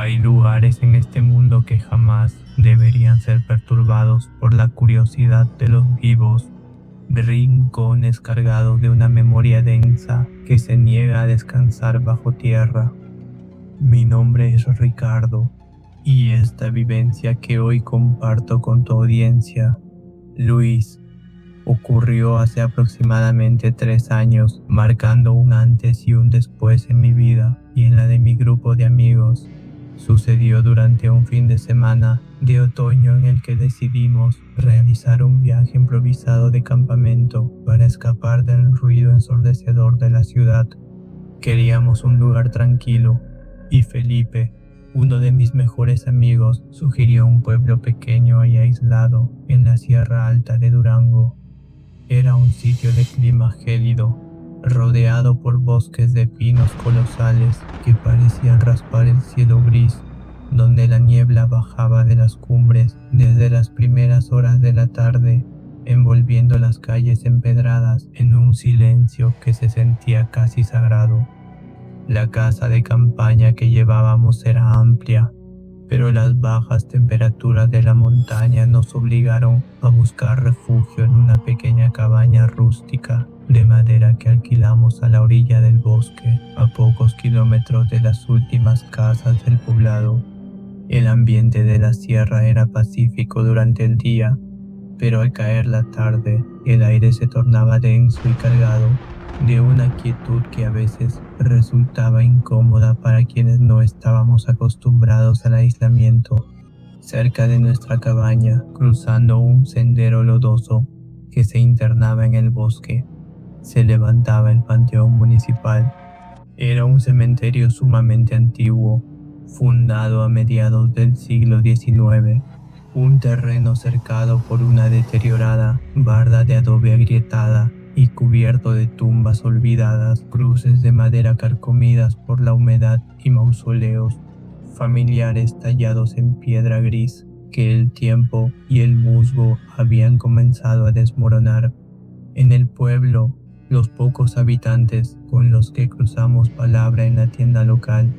Hay lugares en este mundo que jamás deberían ser perturbados por la curiosidad de los vivos, rincones cargados de una memoria densa que se niega a descansar bajo tierra. Mi nombre es Ricardo y esta vivencia que hoy comparto con tu audiencia, Luis, ocurrió hace aproximadamente 3 años, marcando un antes y un después en mi vida y en la de mi grupo de amigos. Sucedió durante un fin de semana de otoño en el que decidimos realizar un viaje improvisado de campamento para escapar del ruido ensordecedor de la ciudad. Queríamos un lugar tranquilo y Felipe, uno de mis mejores amigos, sugirió un pueblo pequeño y aislado en la Sierra Alta de Durango. Era un sitio de clima gélido, rodeado por bosques de pinos colosales que parecían raspar el cielo gris, donde la niebla bajaba de las cumbres desde las primeras horas de la tarde, envolviendo las calles empedradas en un silencio que se sentía casi sagrado. La casa de campaña que llevábamos era amplia, pero las bajas temperaturas de la montaña nos obligaron a buscar refugio en una pequeña cabaña rústica de madera que alquilamos a la orilla del bosque, a pocos kilómetros de las últimas casas del poblado. El ambiente de la sierra era pacífico durante el día, pero al caer la tarde, el aire se tornaba denso y cargado de una quietud que a veces resultaba incómoda para quienes no estábamos acostumbrados al aislamiento. Cerca de nuestra cabaña, cruzando un sendero lodoso que se internaba en el bosque, se levantaba el panteón municipal. Era un cementerio sumamente antiguo, fundado a mediados del siglo XIX. Un terreno cercado por una deteriorada barda de adobe agrietada y cubierto de tumbas olvidadas, cruces de madera carcomidas por la humedad y mausoleos familiares tallados en piedra gris que el tiempo y el musgo habían comenzado a desmoronar. En el pueblo, los pocos habitantes con los que cruzamos palabra en la tienda local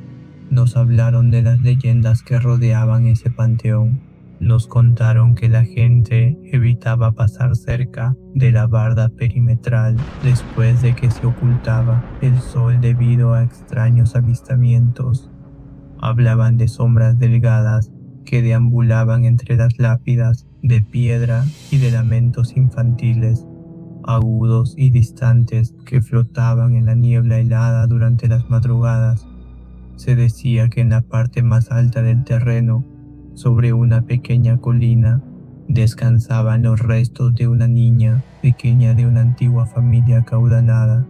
nos hablaron de las leyendas que rodeaban ese panteón. Nos contaron que la gente evitaba pasar cerca de la barda perimetral después de que se ocultaba el sol debido a extraños avistamientos. Hablaban de sombras delgadas que deambulaban entre las lápidas de piedra y de lamentos infantiles, agudos y distantes, que flotaban en la niebla helada durante las madrugadas. Se decía que en la parte más alta del terreno, sobre una pequeña colina, descansaban los restos de una niña pequeña de una antigua familia acaudalada,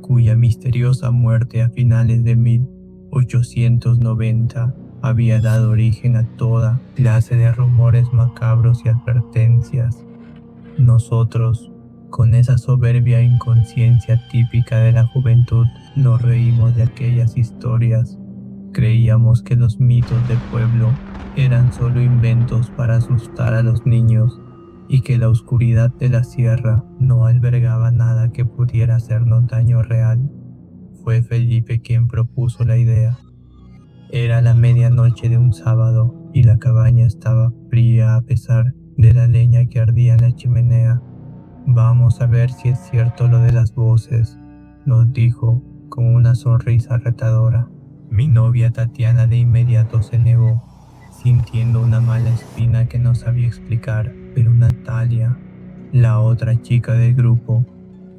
cuya misteriosa muerte a finales de 1890 había dado origen a toda clase de rumores macabros y advertencias. Nosotros, con esa soberbia inconsciencia típica de la juventud, nos reímos de aquellas historias. Creíamos que los mitos del pueblo eran solo inventos para asustar a los niños y que la oscuridad de la sierra no albergaba nada que pudiera hacernos daño real. Fue Felipe quien propuso la idea. Era la medianoche de un sábado y la cabaña estaba fría a pesar de la leña que ardía en la chimenea. Vamos a ver si es cierto lo de las voces, nos dijo con una sonrisa retadora. Mi novia Tatiana de inmediato se negó, sintiendo una mala espina que no sabía explicar, pero Natalia, la otra chica del grupo,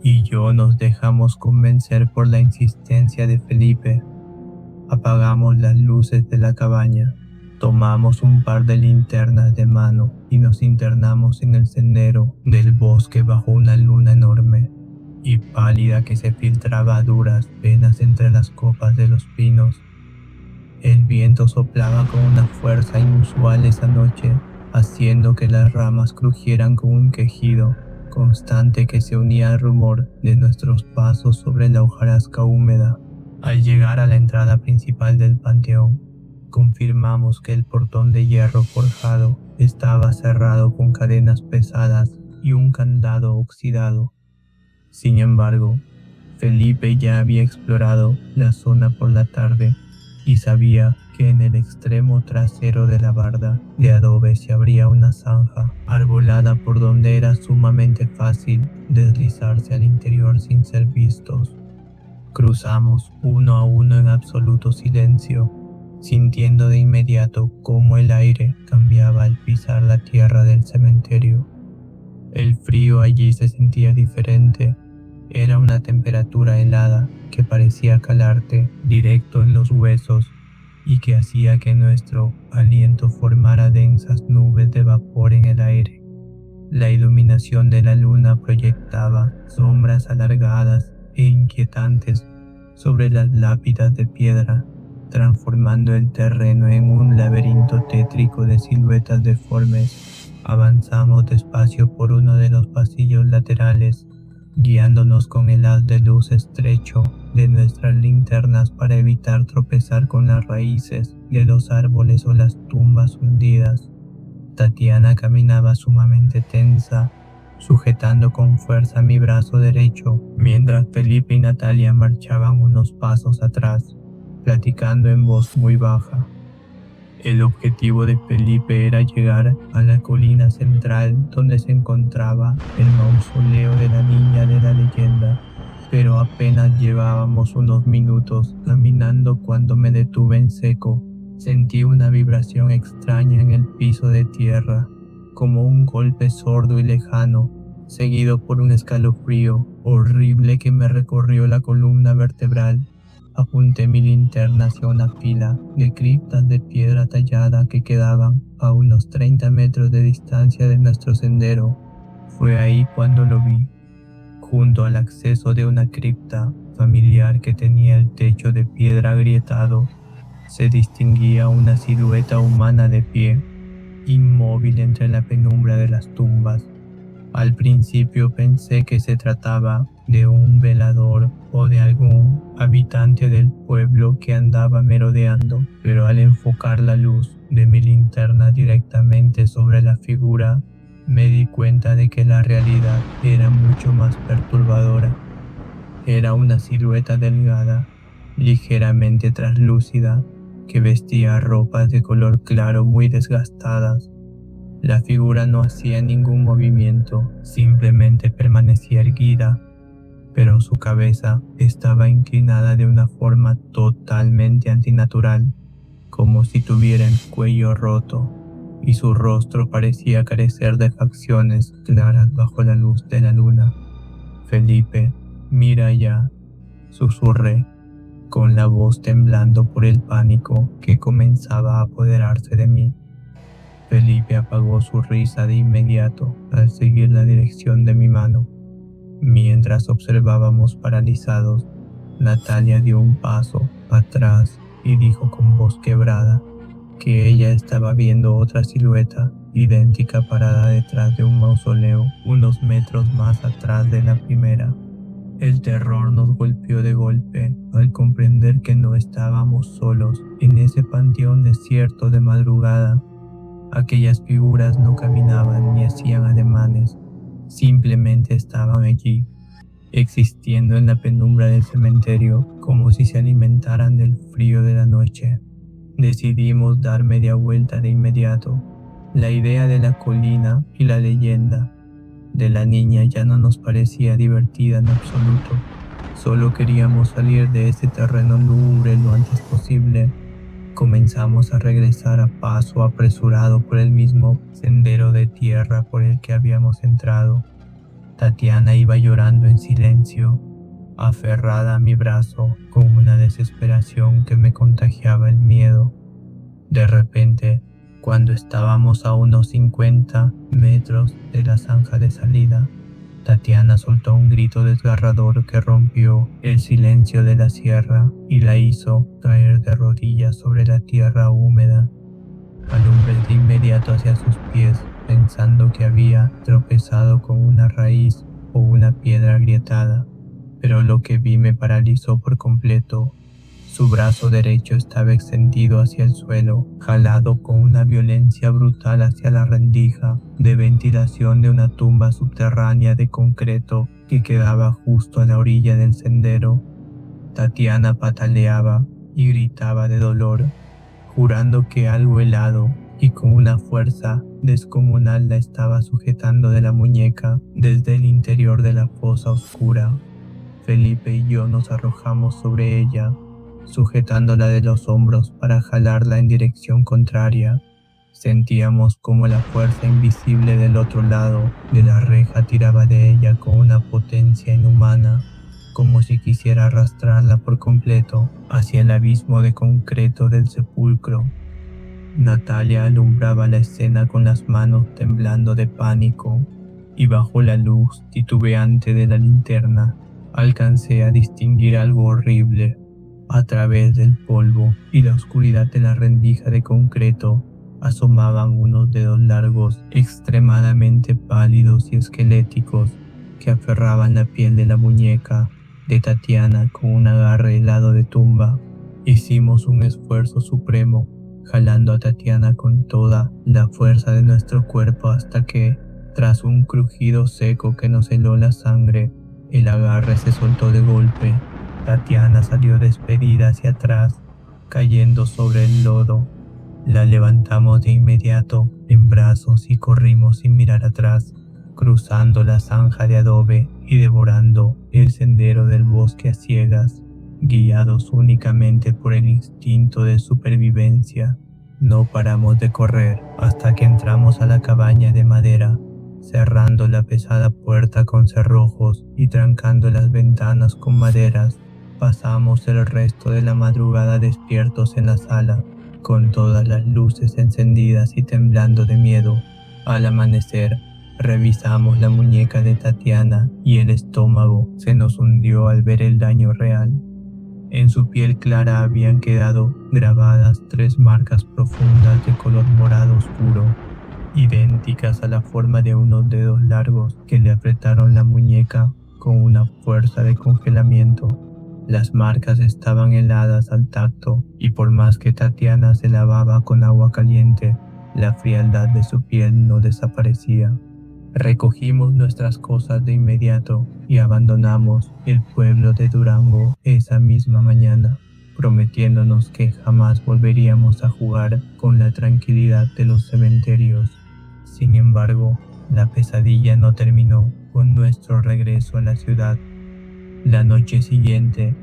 y yo nos dejamos convencer por la insistencia de Felipe. Apagamos las luces de la cabaña, tomamos un par de linternas de mano y nos internamos en el sendero del bosque bajo una luna enorme y pálida que se filtraba a duras penas entre las copas de los pinos. El viento soplaba con una fuerza inusual esa noche, haciendo que las ramas crujieran con un quejido constante que se unía al rumor de nuestros pasos sobre la hojarasca húmeda. Al llegar a la entrada principal del panteón, confirmamos que el portón de hierro forjado estaba cerrado con cadenas pesadas y un candado oxidado. Sin embargo, Felipe ya había explorado la zona por la tarde y sabía que en el extremo trasero de la barda de adobe se abría una zanja arbolada por donde era sumamente fácil deslizarse al interior sin ser vistos. Cruzamos uno a uno en absoluto silencio, sintiendo de inmediato cómo el aire cambiaba al pisar la tierra del cementerio. El frío allí se sentía diferente. Era una temperatura helada que parecía calarte directo en los huesos y que hacía que nuestro aliento formara densas nubes de vapor en el aire. La iluminación de la luna proyectaba sombras alargadas e inquietantes sobre las lápidas de piedra, transformando el terreno en un laberinto tétrico de siluetas deformes. Avanzamos despacio por uno de los pasillos laterales, guiándonos con el haz de luz estrecho de nuestras linternas para evitar tropezar con las raíces de los árboles o las tumbas hundidas. Tatiana caminaba sumamente tensa, sujetando con fuerza mi brazo derecho, mientras Felipe y Natalia marchaban unos pasos atrás, platicando en voz muy baja. El objetivo de Felipe era llegar a la colina central donde se encontraba el mausoleo de la niña de la leyenda, pero apenas llevábamos unos minutos caminando cuando me detuve en seco. Sentí una vibración extraña en el piso de tierra, como un golpe sordo y lejano, seguido por un escalofrío horrible que me recorrió la columna vertebral. Apunté mi linterna hacia una fila de criptas de piedra tallada que quedaban a unos 30 metros de distancia de nuestro sendero. Fue ahí cuando lo vi, junto al acceso de una cripta familiar que tenía el techo de piedra agrietado. Se distinguía una silueta humana de pie, inmóvil entre la penumbra de las tumbas. Al principio pensé que se trataba de un velador o de algún habitante del pueblo que andaba merodeando, pero al enfocar la luz de mi linterna directamente sobre la figura, me di cuenta de que la realidad era mucho más perturbadora. Era una silueta delgada, ligeramente translúcida, que vestía ropas de color claro muy desgastadas. La figura no hacía ningún movimiento, simplemente permanecía erguida, pero su cabeza estaba inclinada de una forma totalmente antinatural, como si tuviera el cuello roto, y su rostro parecía carecer de facciones claras bajo la luz de la luna. Felipe, mira allá, susurré, con la voz temblando por el pánico que comenzaba a apoderarse de mí. Felipe apagó su risa de inmediato al seguir la dirección de mi mano. Mientras observábamos paralizados, Natalia dio un paso atrás y dijo con voz quebrada que ella estaba viendo otra silueta idéntica parada detrás de un mausoleo unos metros más atrás de la primera. El terror nos golpeó de golpe al comprender que no estábamos solos en ese panteón desierto de madrugada. Aquellas figuras no caminaban ni hacían ademanes, simplemente estaban allí, existiendo en la penumbra del cementerio como si se alimentaran del frío de la noche. Decidimos dar media vuelta de inmediato. La idea de la colina y la leyenda de la niña ya no nos parecía divertida en absoluto. Solo queríamos salir de ese terreno lúgubre lo antes posible. Comenzamos a regresar a paso apresurado por el mismo sendero de tierra por el que habíamos entrado. Tatiana iba llorando en silencio, aferrada a mi brazo con una desesperación que me contagiaba el miedo. De repente, cuando estábamos a unos 50 metros de la zanja de salida, Tatiana soltó un grito desgarrador que rompió el silencio de la sierra y la hizo caer de rodillas sobre la tierra húmeda. Alumbré de inmediato hacia sus pies, pensando que había tropezado con una raíz o una piedra agrietada, pero lo que vi me paralizó por completo. Su brazo derecho estaba extendido hacia el suelo, jalado con una violencia brutal hacia la rendija de ventilación de una tumba subterránea de concreto que quedaba justo a la orilla del sendero. Tatiana pataleaba y gritaba de dolor, jurando que algo helado y con una fuerza descomunal la estaba sujetando de la muñeca desde el interior de la fosa oscura. Felipe y yo nos arrojamos sobre ella, sujetándola de los hombros para jalarla en dirección contraria. Sentíamos como la fuerza invisible del otro lado de la reja tiraba de ella con una potencia inhumana, como si quisiera arrastrarla por completo hacia el abismo de concreto del sepulcro. Natalia alumbraba la escena con las manos temblando de pánico, y bajo la luz titubeante de la linterna alcancé a distinguir algo horrible. A través del polvo y la oscuridad de la rendija de concreto asomaban unos dedos largos, extremadamente pálidos y esqueléticos, que aferraban la piel de la muñeca de Tatiana con un agarre helado de tumba. Hicimos un esfuerzo supremo, jalando a Tatiana con toda la fuerza de nuestro cuerpo hasta que, tras un crujido seco que nos heló la sangre, el agarre se soltó de golpe. Tatiana salió despedida hacia atrás, cayendo sobre el lodo. La levantamos de inmediato en brazos y corrimos sin mirar atrás, cruzando la zanja de adobe y devorando el sendero del bosque a ciegas, guiados únicamente por el instinto de supervivencia. No paramos de correr hasta que entramos a la cabaña de madera, cerrando la pesada puerta con cerrojos y trancando las ventanas con maderas. Pasamos el resto de la madrugada despiertos en la sala, con todas las luces encendidas y temblando de miedo. Al amanecer, revisamos la muñeca de Tatiana y el estómago se nos hundió al ver el daño real. En su piel clara habían quedado grabadas 3 marcas profundas de color morado oscuro, idénticas a la forma de unos dedos largos que le apretaron la muñeca con una fuerza de congelamiento. Las marcas estaban heladas al tacto y por más que Tatiana se lavaba con agua caliente, la frialdad de su piel no desaparecía. Recogimos nuestras cosas de inmediato y abandonamos el pueblo de Durango esa misma mañana, prometiéndonos que jamás volveríamos a jugar con la tranquilidad de los cementerios. Sin embargo, la pesadilla no terminó con nuestro regreso a la ciudad. La noche siguiente,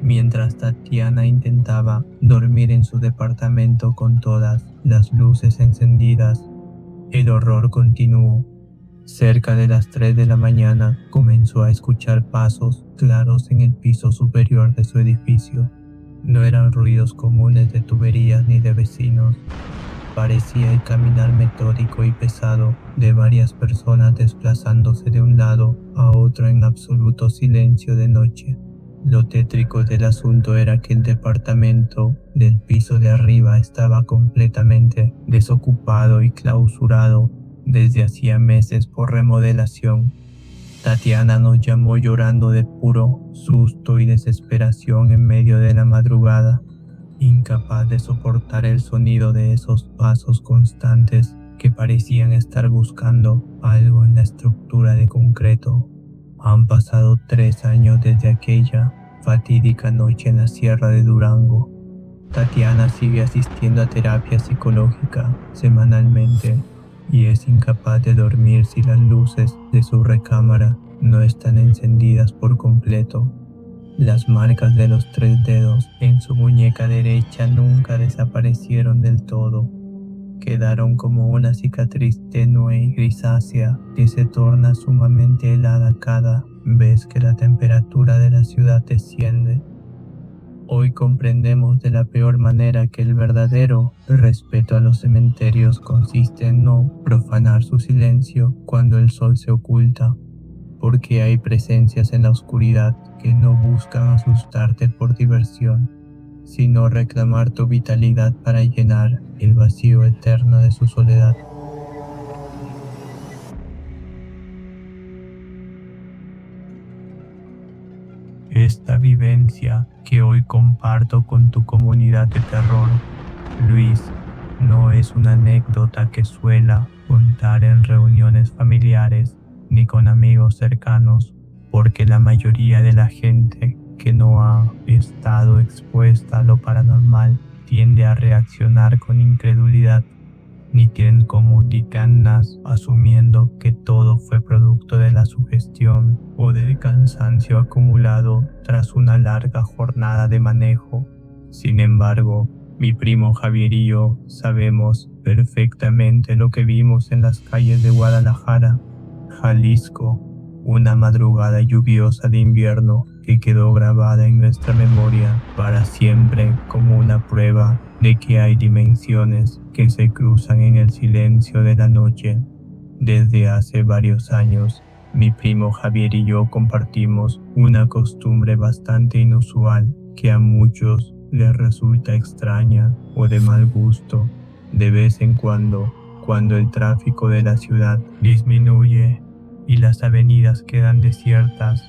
mientras Tatiana intentaba dormir en su departamento con todas las luces encendidas, el horror continuó. Cerca de las 3 de la mañana comenzó a escuchar pasos claros en el piso superior de su edificio. No eran ruidos comunes de tuberías ni de vecinos. Parecía el caminar metódico y pesado de varias personas desplazándose de un lado a otro en absoluto silencio de noche. Lo tétrico del asunto era que el departamento del piso de arriba estaba completamente desocupado y clausurado desde hacía meses por remodelación. Tatiana nos llamó llorando de puro susto y desesperación en medio de la madrugada, incapaz de soportar el sonido de esos pasos constantes que parecían estar buscando algo en la estructura de concreto. Han pasado 3 años desde aquella fatídica noche en la sierra de Durango. Tatiana sigue asistiendo a terapia psicológica semanalmente y es incapaz de dormir si las luces de su recámara no están encendidas por completo. Las marcas de los 3 dedos en su muñeca derecha nunca desaparecieron del todo. Quedaron como una cicatriz tenue y grisácea que se torna sumamente helada cada vez que la temperatura de la ciudad desciende. Hoy comprendemos de la peor manera que el verdadero respeto a los cementerios consiste en no profanar su silencio cuando el sol se oculta, porque hay presencias en la oscuridad que no buscan asustarte por diversión, sino reclamar tu vitalidad para llenar el vacío eterno de su soledad. Esta vivencia que hoy comparto con tu comunidad de terror, Luis, no es una anécdota que suela contar en reuniones familiares ni con amigos cercanos, porque la mayoría de la gente que no ha estado expuesta a lo paranormal tiende a reaccionar con incredulidad, ni tienen comunicanas, asumiendo que todo fue producto de la sugestión o del cansancio acumulado tras una larga jornada de manejo. Sin embargo, mi primo Javier y yo sabemos perfectamente lo que vimos en las calles de Guadalajara, Jalisco, una madrugada lluviosa de invierno que quedó grabada en nuestra memoria para siempre como una prueba de que hay dimensiones que se cruzan en el silencio de la noche. Desde hace varios años, mi primo Javier y yo compartimos una costumbre bastante inusual que a muchos les resulta extraña o de mal gusto. De vez en cuando el tráfico de la ciudad disminuye y las avenidas quedan desiertas,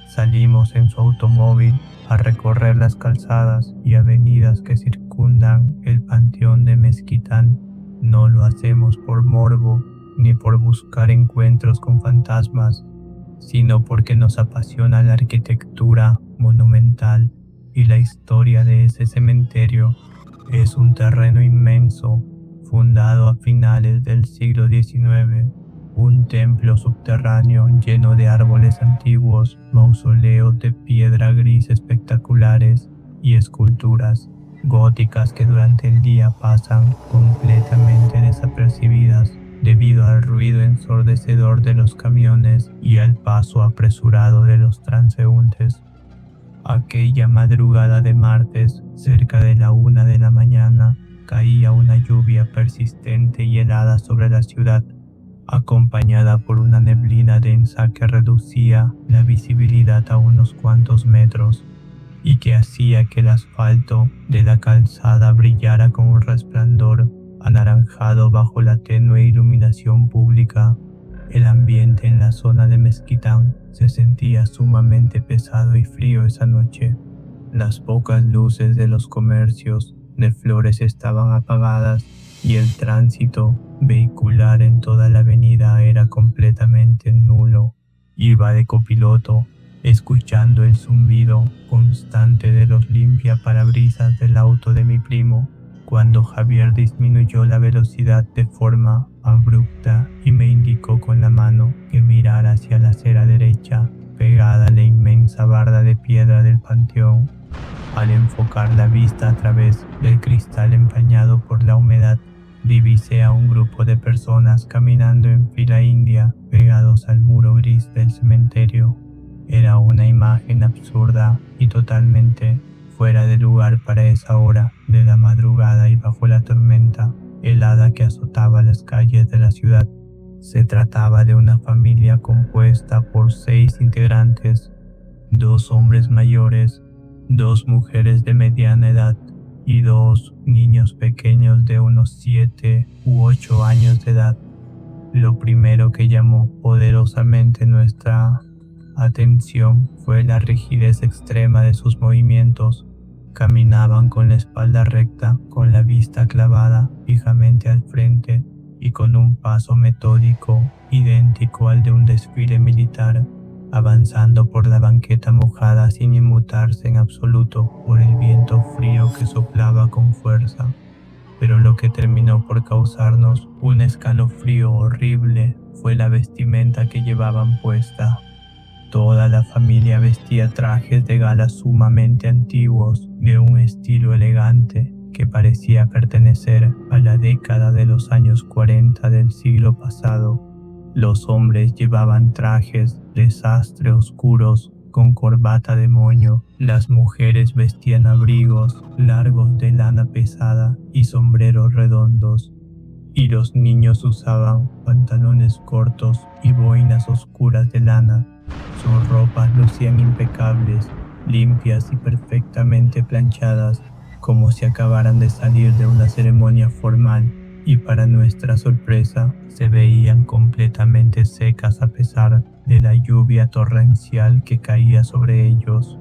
salimos en su automóvil a recorrer las calzadas y avenidas que circundan el panteón de Mezquitán. No lo hacemos por morbo ni por buscar encuentros con fantasmas, sino porque nos apasiona la arquitectura monumental y la historia de ese cementerio. Es un terreno inmenso, fundado a finales del siglo XIX, un templo subterráneo lleno de árboles antiguos, mausoleos de piedra gris espectaculares y esculturas góticas que durante el día pasan completamente desapercibidas debido al ruido ensordecedor de los camiones y al paso apresurado de los transeúntes. Aquella madrugada de martes, cerca de la 1 de la mañana, caía una lluvia persistente y helada sobre la ciudad, acompañada por una neblina densa que reducía la visibilidad a unos cuantos metros y que hacía que el asfalto de la calzada brillara con un resplandor anaranjado bajo la tenue iluminación pública. El ambiente en la zona de Mezquitán se sentía sumamente pesado y frío esa noche. Las pocas luces de los comercios de flores estaban apagadas y el tránsito vehicular en toda la avenida era completamente nulo. Iba de copiloto, escuchando el zumbido constante de los limpiaparabrisas del auto de mi primo, cuando Javier disminuyó la velocidad de forma abrupta y me indicó con la mano que mirara hacia la acera derecha, pegada a la inmensa barda de piedra del panteón. Al enfocar la vista a través del cristal empañado por la humedad, divisé a un grupo de personas caminando en fila india, pegados al muro gris del cementerio. Era una imagen absurda y totalmente fuera de lugar para esa hora de la madrugada y bajo la tormenta helada que azotaba las calles de la ciudad. Se trataba de una familia compuesta por 6 integrantes, 2 hombres mayores, 2 mujeres de mediana edad y 2 niños pequeños de unos 7 u 8 años de edad. Lo primero que llamó poderosamente nuestra atención fue la rigidez extrema de sus movimientos. Caminaban con la espalda recta, con la vista clavada fijamente al frente y con un paso metódico idéntico al de un desfile militar, avanzando por la banqueta mojada sin inmutarse en absoluto por el viento frío que soplaba con fuerza. Pero lo que terminó por causarnos un escalofrío horrible fue la vestimenta que llevaban puesta. Toda la familia vestía trajes de gala sumamente antiguos, de un estilo elegante que parecía pertenecer a la década de los años 40 del siglo pasado. Los hombres llevaban trajes de sastre oscuros con corbata de moño, las mujeres vestían abrigos largos de lana pesada y sombreros redondos, y los niños usaban pantalones cortos y boinas oscuras de lana. Sus ropas lucían impecables, limpias y perfectamente planchadas, como si acabaran de salir de una ceremonia formal, y para nuestra sorpresa se veían completamente secas a pesar de la lluvia torrencial que caía sobre ellos.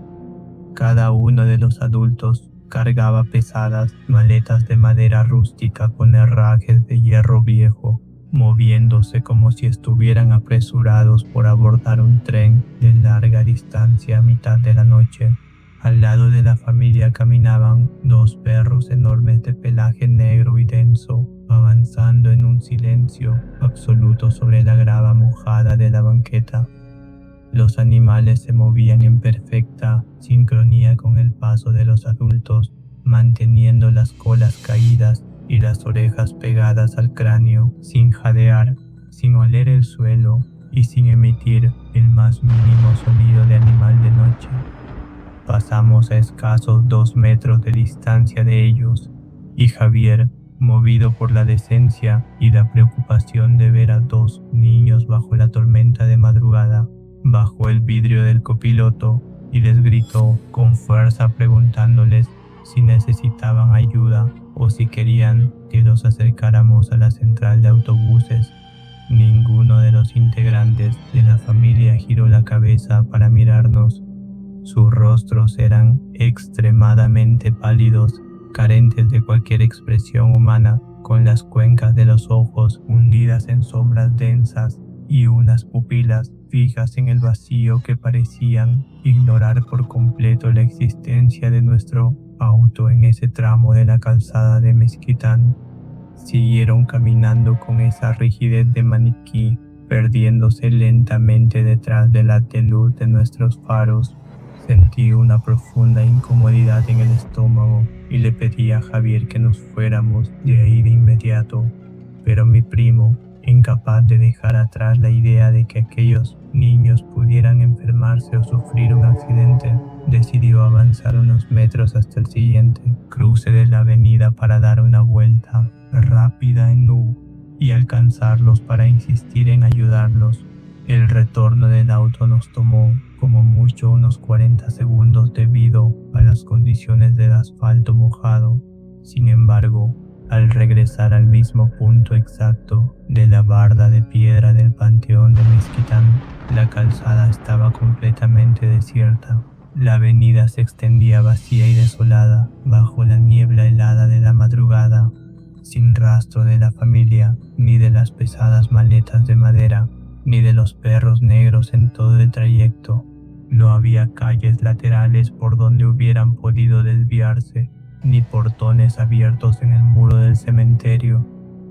Cada uno de los adultos cargaba pesadas maletas de madera rústica con herrajes de hierro viejo, moviéndose como si estuvieran apresurados por abordar un tren de larga distancia a mitad de la noche. Al lado de la familia caminaban dos perros enormes de pelaje negro y denso, avanzando en un silencio absoluto sobre la grava mojada de la banqueta. Los animales se movían en perfecta sincronía con el paso de los adultos, manteniendo las colas caídas y las orejas pegadas al cráneo, sin jadear, sin oler el suelo y sin emitir el más mínimo sonido de animal de noche. Pasamos a escasos 2 metros de distancia de ellos, y Javier, movido por la decencia y la preocupación de ver a dos niños bajo la tormenta de madrugada, bajó el vidrio del copiloto y les gritó con fuerza preguntándoles si necesitaban ayuda o si querían que los acercáramos a la central de autobuses. Ninguno de los integrantes de la familia giró la cabeza para mirarnos. Sus rostros eran extremadamente pálidos, carentes de cualquier expresión humana, con las cuencas de los ojos hundidas en sombras densas y unas pupilas fijas en el vacío que parecían ignorar por completo la existencia de nuestro auto en ese tramo de la calzada de Mezquitán. Siguieron caminando con esa rigidez de maniquí, perdiéndose lentamente detrás de la luz de nuestros faros. Sentí una profunda incomodidad en el estómago y le pedí a Javier que nos fuéramos de ahí de inmediato, pero mi primo, incapaz de dejar atrás la idea de que aquellos niños pudieran enfermarse o sufrir un accidente, decidió avanzar unos metros hasta el siguiente cruce de la avenida para dar una vuelta rápida en U y alcanzarlos para insistir en ayudarlos. El retorno del auto nos tomó como mucho unos 40 segundos debido a las condiciones del asfalto mojado. Sin embargo, al regresar al mismo punto exacto de la barda de piedra del panteón de Mezquitán, la calzada estaba completamente desierta. La avenida se extendía vacía y desolada bajo la niebla helada de la madrugada, sin rastro de la familia, ni de las pesadas maletas de madera, ni de los perros negros en todo el trayecto. No había calles laterales por donde hubieran podido desviarse, ni portones abiertos en el muro del cementerio.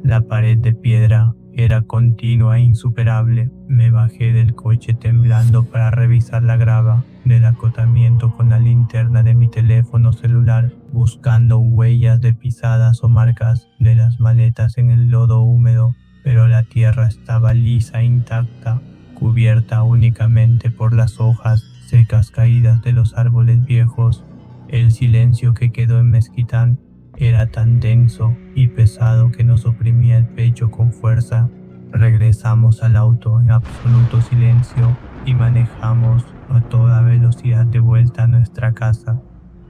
La pared de piedra era continua e insuperable. Me bajé del coche temblando para revisar la grava del acotamiento con la linterna de mi teléfono celular, buscando huellas de pisadas o marcas de las maletas en el lodo húmedo, pero la tierra estaba lisa e intacta, cubierta únicamente por las hojas secas caídas de los árboles viejos. El silencio que quedó en Mezquitán era tan denso y pesado que nos oprimía el pecho con fuerza. Regresamos al auto en absoluto silencio y manejamos a toda velocidad de vuelta a nuestra casa,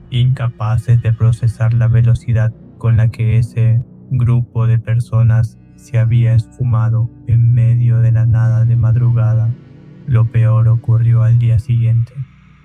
incapaces de procesar la velocidad con la que ese grupo de personas se había esfumado en medio de la nada de madrugada. Lo peor ocurrió al día siguiente,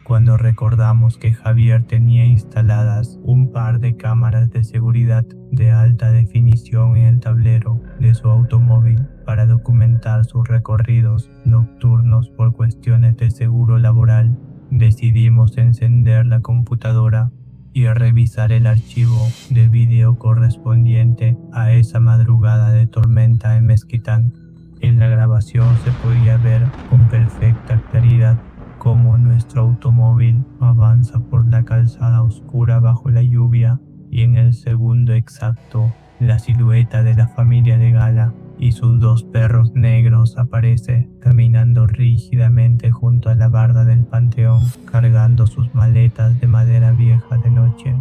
cuando recordamos que Javier tenía instaladas un par de cámaras de seguridad de alta definición en el tablero de su automóvil para documentar sus recorridos nocturnos por cuestiones de seguro laboral. Decidimos encender la computadora y revisar el archivo de video correspondiente a esa madrugada de tormenta en Mezquitán. En la grabación se podía ver con perfecta claridad cómo nuestro automóvil avanza por la calzada oscura bajo la lluvia, y en el segundo exacto la silueta de la familia de Gala y sus dos perros negros aparece caminando rígidamente junto a la barda del panteón, cargando sus maletas de madera vieja de noche.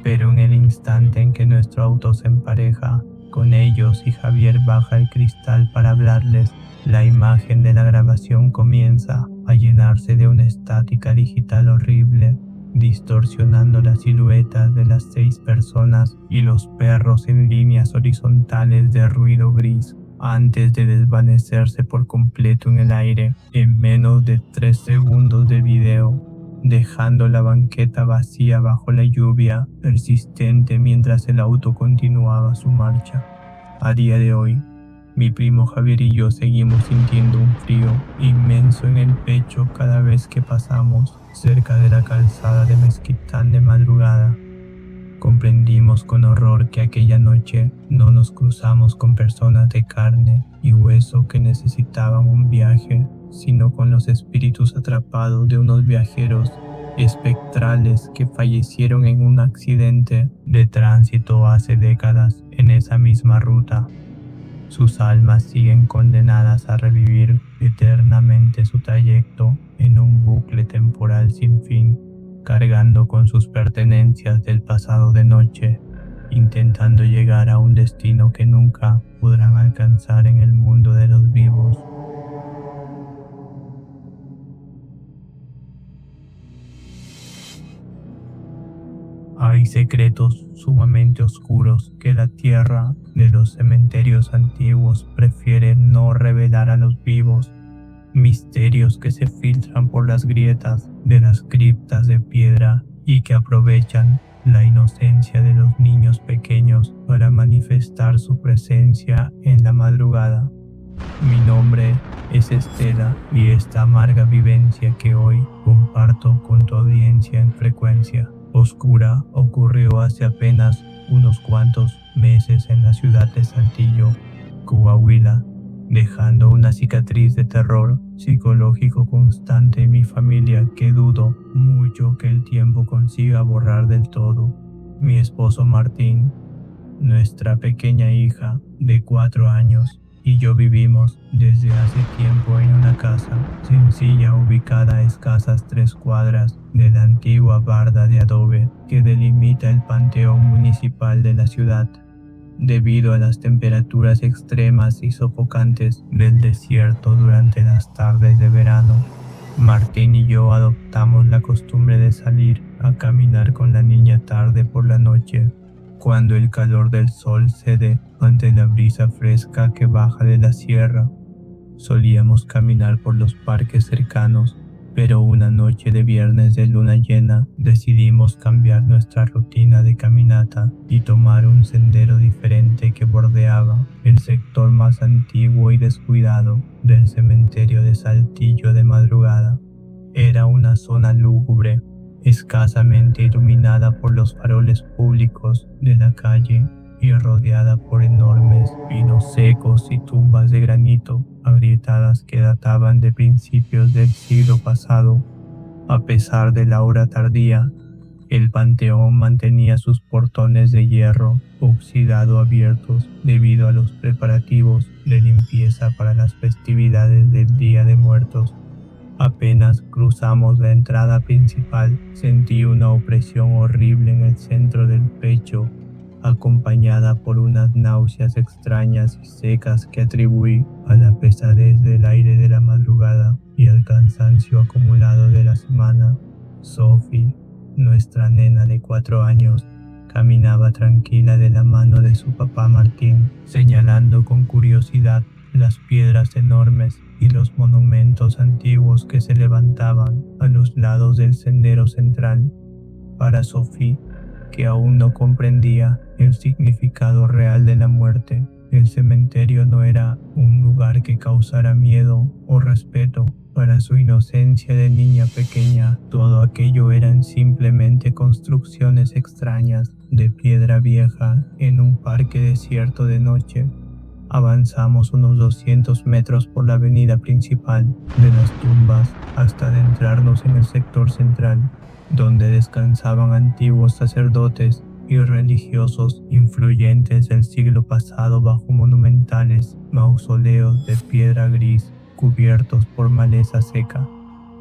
Pero en el instante en que nuestro auto se empareja con ellos y Javier baja el cristal para hablarles, la imagen de la grabación comienza a llenarse de una estática digital horrible, distorsionando las siluetas de las 6 personas y los perros en líneas horizontales de ruido gris, antes de desvanecerse por completo en el aire en menos de 3 segundos de video, dejando la banqueta vacía bajo la lluvia persistente mientras el auto continuaba su marcha. A día de hoy, mi primo Javier y yo seguimos sintiendo un frío inmenso en el pecho cada vez que pasamos cerca de la calzada de Mezquitán de madrugada. Comprendimos con horror que aquella noche no nos cruzamos con personas de carne y hueso que necesitaban un viaje, sino con los espíritus atrapados de unos viajeros espectrales que fallecieron en un accidente de tránsito hace décadas en esa misma ruta. Sus almas siguen condenadas a revivir eternamente su trayecto en un bucle temporal sin fin, cargando con sus pertenencias del pasado de noche, intentando llegar a un destino que nunca podrán alcanzar en el mundo de los vivos. Hay secretos sumamente oscuros que la tierra de los cementerios antiguos prefiere no revelar a los vivos, misterios que se filtran por las grietas de las criptas de piedra y que aprovechan la inocencia de los niños pequeños para manifestar su presencia en la madrugada. Mi nombre es Estela y esta amarga vivencia que hoy comparto con tu audiencia en frecuencia oscura ocurrió hace apenas unos cuantos meses en la ciudad de Saltillo, Coahuila, dejando una cicatriz de terror psicológico constante en mi familia que dudo mucho que el tiempo consiga borrar del todo. Mi esposo Martín, nuestra pequeña hija de 4 años y yo vivimos desde hace tiempo en una casa sencilla ubicada a escasas 3 cuadras de la antigua barda de adobe que delimita el panteón municipal de la ciudad. Debido a las temperaturas extremas y sofocantes del desierto durante las tardes de verano, Martín y yo adoptamos la costumbre de salir a caminar con la niña tarde por la noche, cuando el calor del sol cede ante la brisa fresca que baja de la sierra. Solíamos caminar por los parques cercanos, pero una noche de viernes de luna llena decidimos cambiar nuestra rutina de caminata y tomar un sendero diferente que bordeaba el sector más antiguo y descuidado del cementerio de Saltillo de madrugada. Era una zona lúgubre, escasamente iluminada por los faroles públicos de la calle y rodeada por enormes pinos secos y tumbas de granito agrietadas que databan de principios del siglo pasado. A pesar de la hora tardía, el panteón mantenía sus portones de hierro oxidado abiertos debido a los preparativos de limpieza para las festividades del Día de Muertos. Apenas cruzamos la entrada principal, sentí una opresión horrible en el centro del pecho, acompañada por unas náuseas extrañas y secas que atribuí a la pesadez del aire de la madrugada y al cansancio acumulado de la semana. Sophie, nuestra nena de 4 años, caminaba tranquila de la mano de su papá Martín, señalando con curiosidad las piedras enormes y los monumentos antiguos que se levantaban a los lados del sendero central. Para Sophie, que aún no comprendía el significado real de la muerte, el cementerio no era un lugar que causara miedo o respeto. Para su inocencia de niña pequeña, todo aquello eran simplemente construcciones extrañas de piedra vieja en un parque desierto de noche. Avanzamos unos 200 metros por la avenida principal de las tumbas hasta adentrarnos en el sector central, donde descansaban antiguos sacerdotes y religiosos influyentes del siglo pasado bajo monumentales mausoleos de piedra gris cubiertos por maleza seca.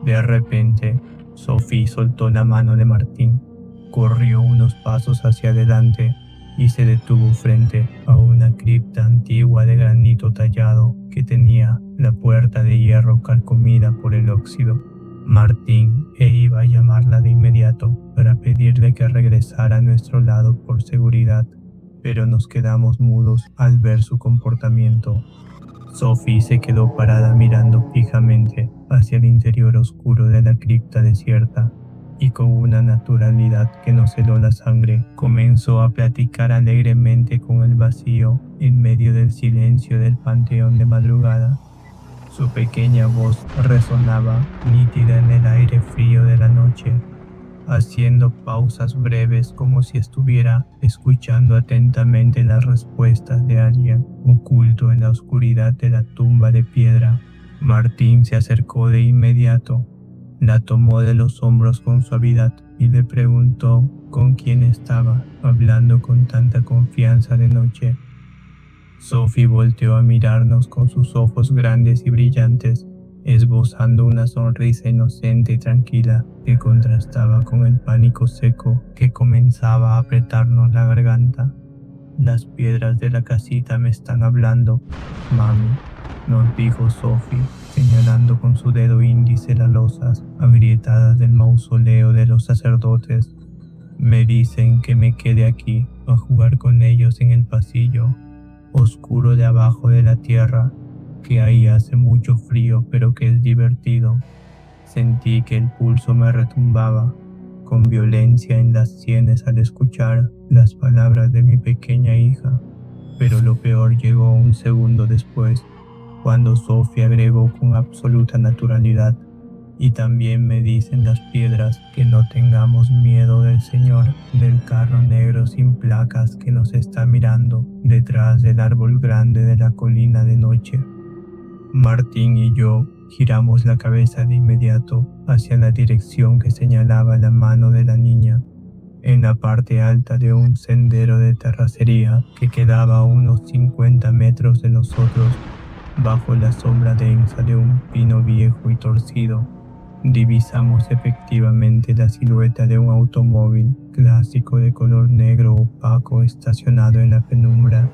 De repente, Sophie soltó la mano de Martín, corrió unos pasos hacia adelante y se detuvo frente a una cripta antigua de granito tallado que tenía la puerta de hierro carcomida por el óxido. Martín iba a llamarla de inmediato para pedirle que regresara a nuestro lado por seguridad, pero nos quedamos mudos al ver su comportamiento. Sophie se quedó parada mirando fijamente hacia el interior oscuro de la cripta desierta y con una naturalidad que nos heló la sangre, comenzó a platicar alegremente con el vacío en medio del silencio del panteón de madrugada. Su pequeña voz resonaba nítida en el aire frío de la noche, haciendo pausas breves como si estuviera escuchando atentamente las respuestas de alguien oculto en la oscuridad de la tumba de piedra. Martín se acercó de inmediato, la tomó de los hombros con suavidad y le preguntó con quién estaba hablando con tanta confianza de noche. Sophie volteó a mirarnos con sus ojos grandes y brillantes, esbozando una sonrisa inocente y tranquila que contrastaba con el pánico seco que comenzaba a apretarnos la garganta. Las piedras de la casita me están hablando, mami, nos dijo Sophie, señalando con su dedo índice las losas agrietadas del mausoleo de los sacerdotes. Me dicen que me quede aquí a jugar con ellos en el pasillo oscuro de abajo de la tierra, que ahí hace mucho frío pero que es divertido. Sentí que el pulso me retumbaba con violencia en las sienes al escuchar las palabras de mi pequeña hija, pero lo peor llegó un segundo después, cuando Sofía agregó con absoluta naturalidad: y también me dicen las piedras que no tengamos miedo del señor del carro negro sin placas que nos está mirando detrás del árbol grande de la colina de noche. Martín y yo giramos la cabeza de inmediato hacia la dirección que señalaba la mano de la niña. En la parte alta de un sendero de terracería que quedaba a unos 50 metros de nosotros, bajo la sombra densa de un pino viejo y torcido, divisamos efectivamente la silueta de un automóvil clásico de color negro opaco estacionado en la penumbra.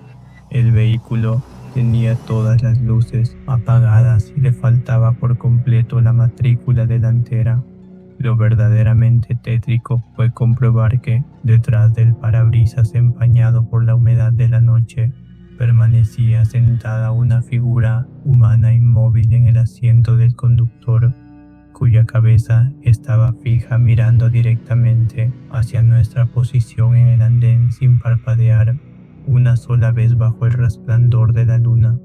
El vehículo tenía todas las luces apagadas y le faltaba por completo la matrícula delantera. Lo verdaderamente tétrico fue comprobar que, detrás del parabrisas empañado por la humedad de la noche, permanecía sentada una figura humana inmóvil en el asiento del conductor, cuya cabeza estaba fija mirando directamente hacia nuestra posición en el andén sin parpadear una sola vez bajo el resplandor de la luna.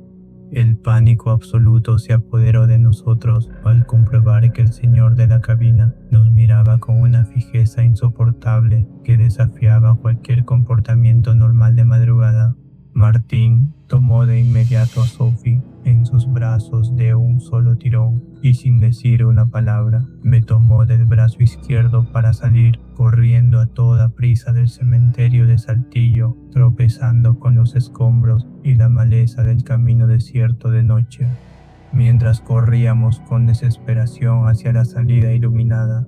El pánico absoluto se apoderó de nosotros al comprobar que el señor de la cabina nos miraba con una fijeza insoportable que desafiaba cualquier comportamiento normal de madrugada. Martín tomó de inmediato a Sophie en sus brazos de un solo tirón y sin decir una palabra me tomó del brazo izquierdo para salir corriendo a toda prisa del cementerio de Saltillo, tropezando con los escombros y la maleza del camino desierto de noche. Mientras corríamos con desesperación hacia la salida iluminada,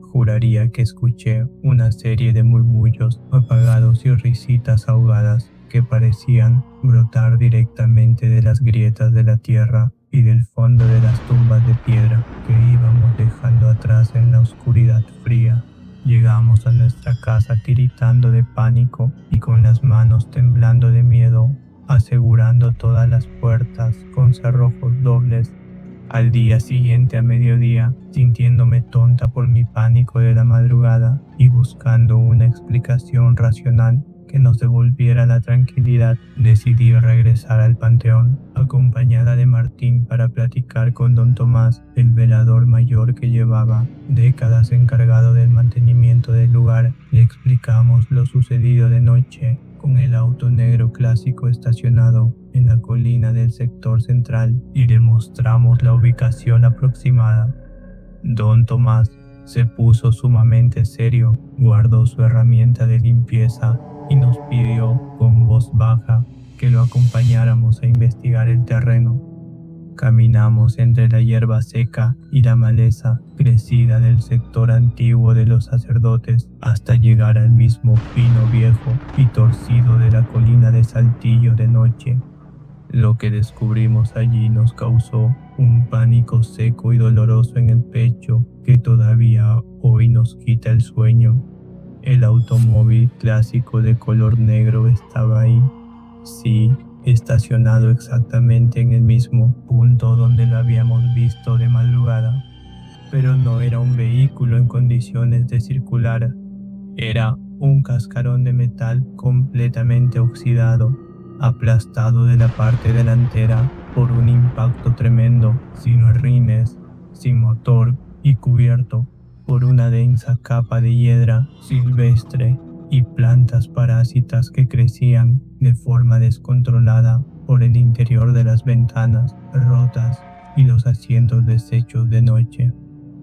juraría que escuché una serie de murmullos apagados y risitas ahogadas que parecían brotar directamente de las grietas de la tierra y del fondo de las tumbas de piedra que íbamos dejando atrás en la oscuridad fría. Llegamos a nuestra casa tiritando de pánico y con las manos temblando de miedo, asegurando todas las puertas con cerrojos dobles. Al día siguiente a mediodía, sintiéndome tonta por mi pánico de la madrugada y buscando una explicación racional que nos devolviera la tranquilidad, decidí regresar al panteón, acompañada de Martín, para platicar con don Tomás, el velador mayor que llevaba décadas encargado del mantenimiento del lugar. Le explicamos lo sucedido de noche con el auto negro clásico estacionado en la colina del sector central y le mostramos la ubicación aproximada. Don Tomás se puso sumamente serio, guardó su herramienta de limpieza y nos pidió con voz baja que lo acompañáramos a investigar el terreno. Caminamos entre la hierba seca y la maleza crecida del sector antiguo de los sacerdotes hasta llegar al mismo pino viejo y torcido de la colina de Saltillo de noche. Lo que descubrimos allí nos causó un pánico seco y doloroso en el pecho que todavía hoy nos quita el sueño. El automóvil clásico de color negro estaba ahí, sí, estacionado exactamente en el mismo punto donde lo habíamos visto de madrugada, pero no era un vehículo en condiciones de circular, era un cascarón de metal completamente oxidado, aplastado de la parte delantera por un impacto tremendo, sin rines, sin motor y cubierto por una densa capa de hiedra silvestre y plantas parásitas que crecían de forma descontrolada por el interior de las ventanas rotas y los asientos deshechos de noche.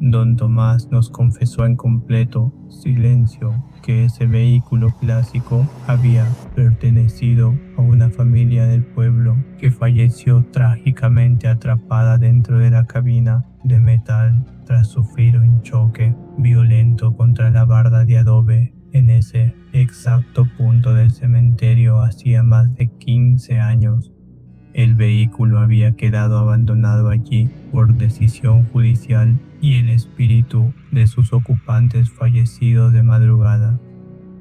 Don Tomás nos confesó en completo silencio que ese vehículo clásico había pertenecido a una familia del pueblo que falleció trágicamente atrapada dentro de la cabina de metal tras sufrir un choque violento contra la barda de adobe en ese exacto punto del cementerio hacía más de 15 años. El vehículo había quedado abandonado allí por decisión judicial y el espíritu de sus ocupantes fallecidos de madrugada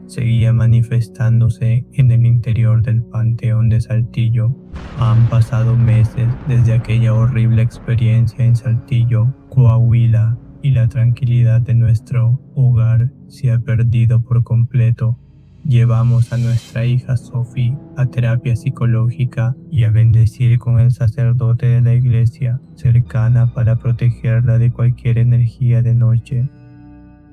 seguía manifestándose en el interior del Panteón de Saltillo. Han pasado meses desde aquella horrible experiencia en Saltillo, Coahuila, y la tranquilidad de nuestro hogar se ha perdido por completo. Llevamos a nuestra hija Sophie a terapia psicológica y a bendecir con el sacerdote de la iglesia cercana para protegerla de cualquier energía de noche.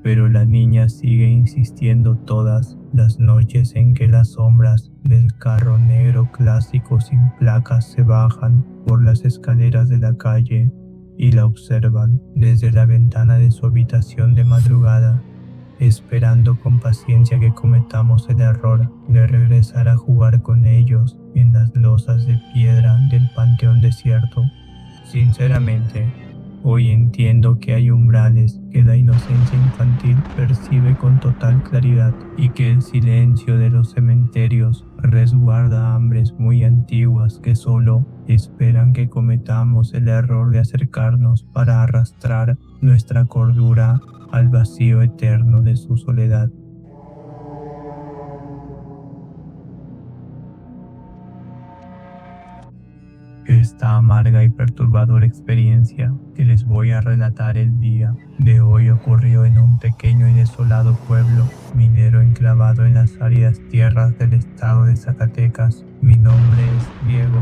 Pero la niña sigue insistiendo todas las noches en que las sombras del carro negro clásico sin placas se bajan por las escaleras de la calle y la observan desde la ventana de su habitación de madrugada, esperando con paciencia que cometamos el error de regresar a jugar con ellos en las losas de piedra del panteón desierto. Sinceramente, hoy entiendo que hay umbrales que la inocencia infantil percibe con total claridad y que el silencio de los cementerios resguarda hambres muy antiguas que solo esperan que cometamos el error de acercarnos para arrastrar nuestra cordura al vacío eterno de su soledad. Esta amarga y perturbadora experiencia que les voy a relatar el día de hoy ocurrió en un pequeño y desolado pueblo minero enclavado en las áridas tierras del estado de Zacatecas. Mi nombre es Diego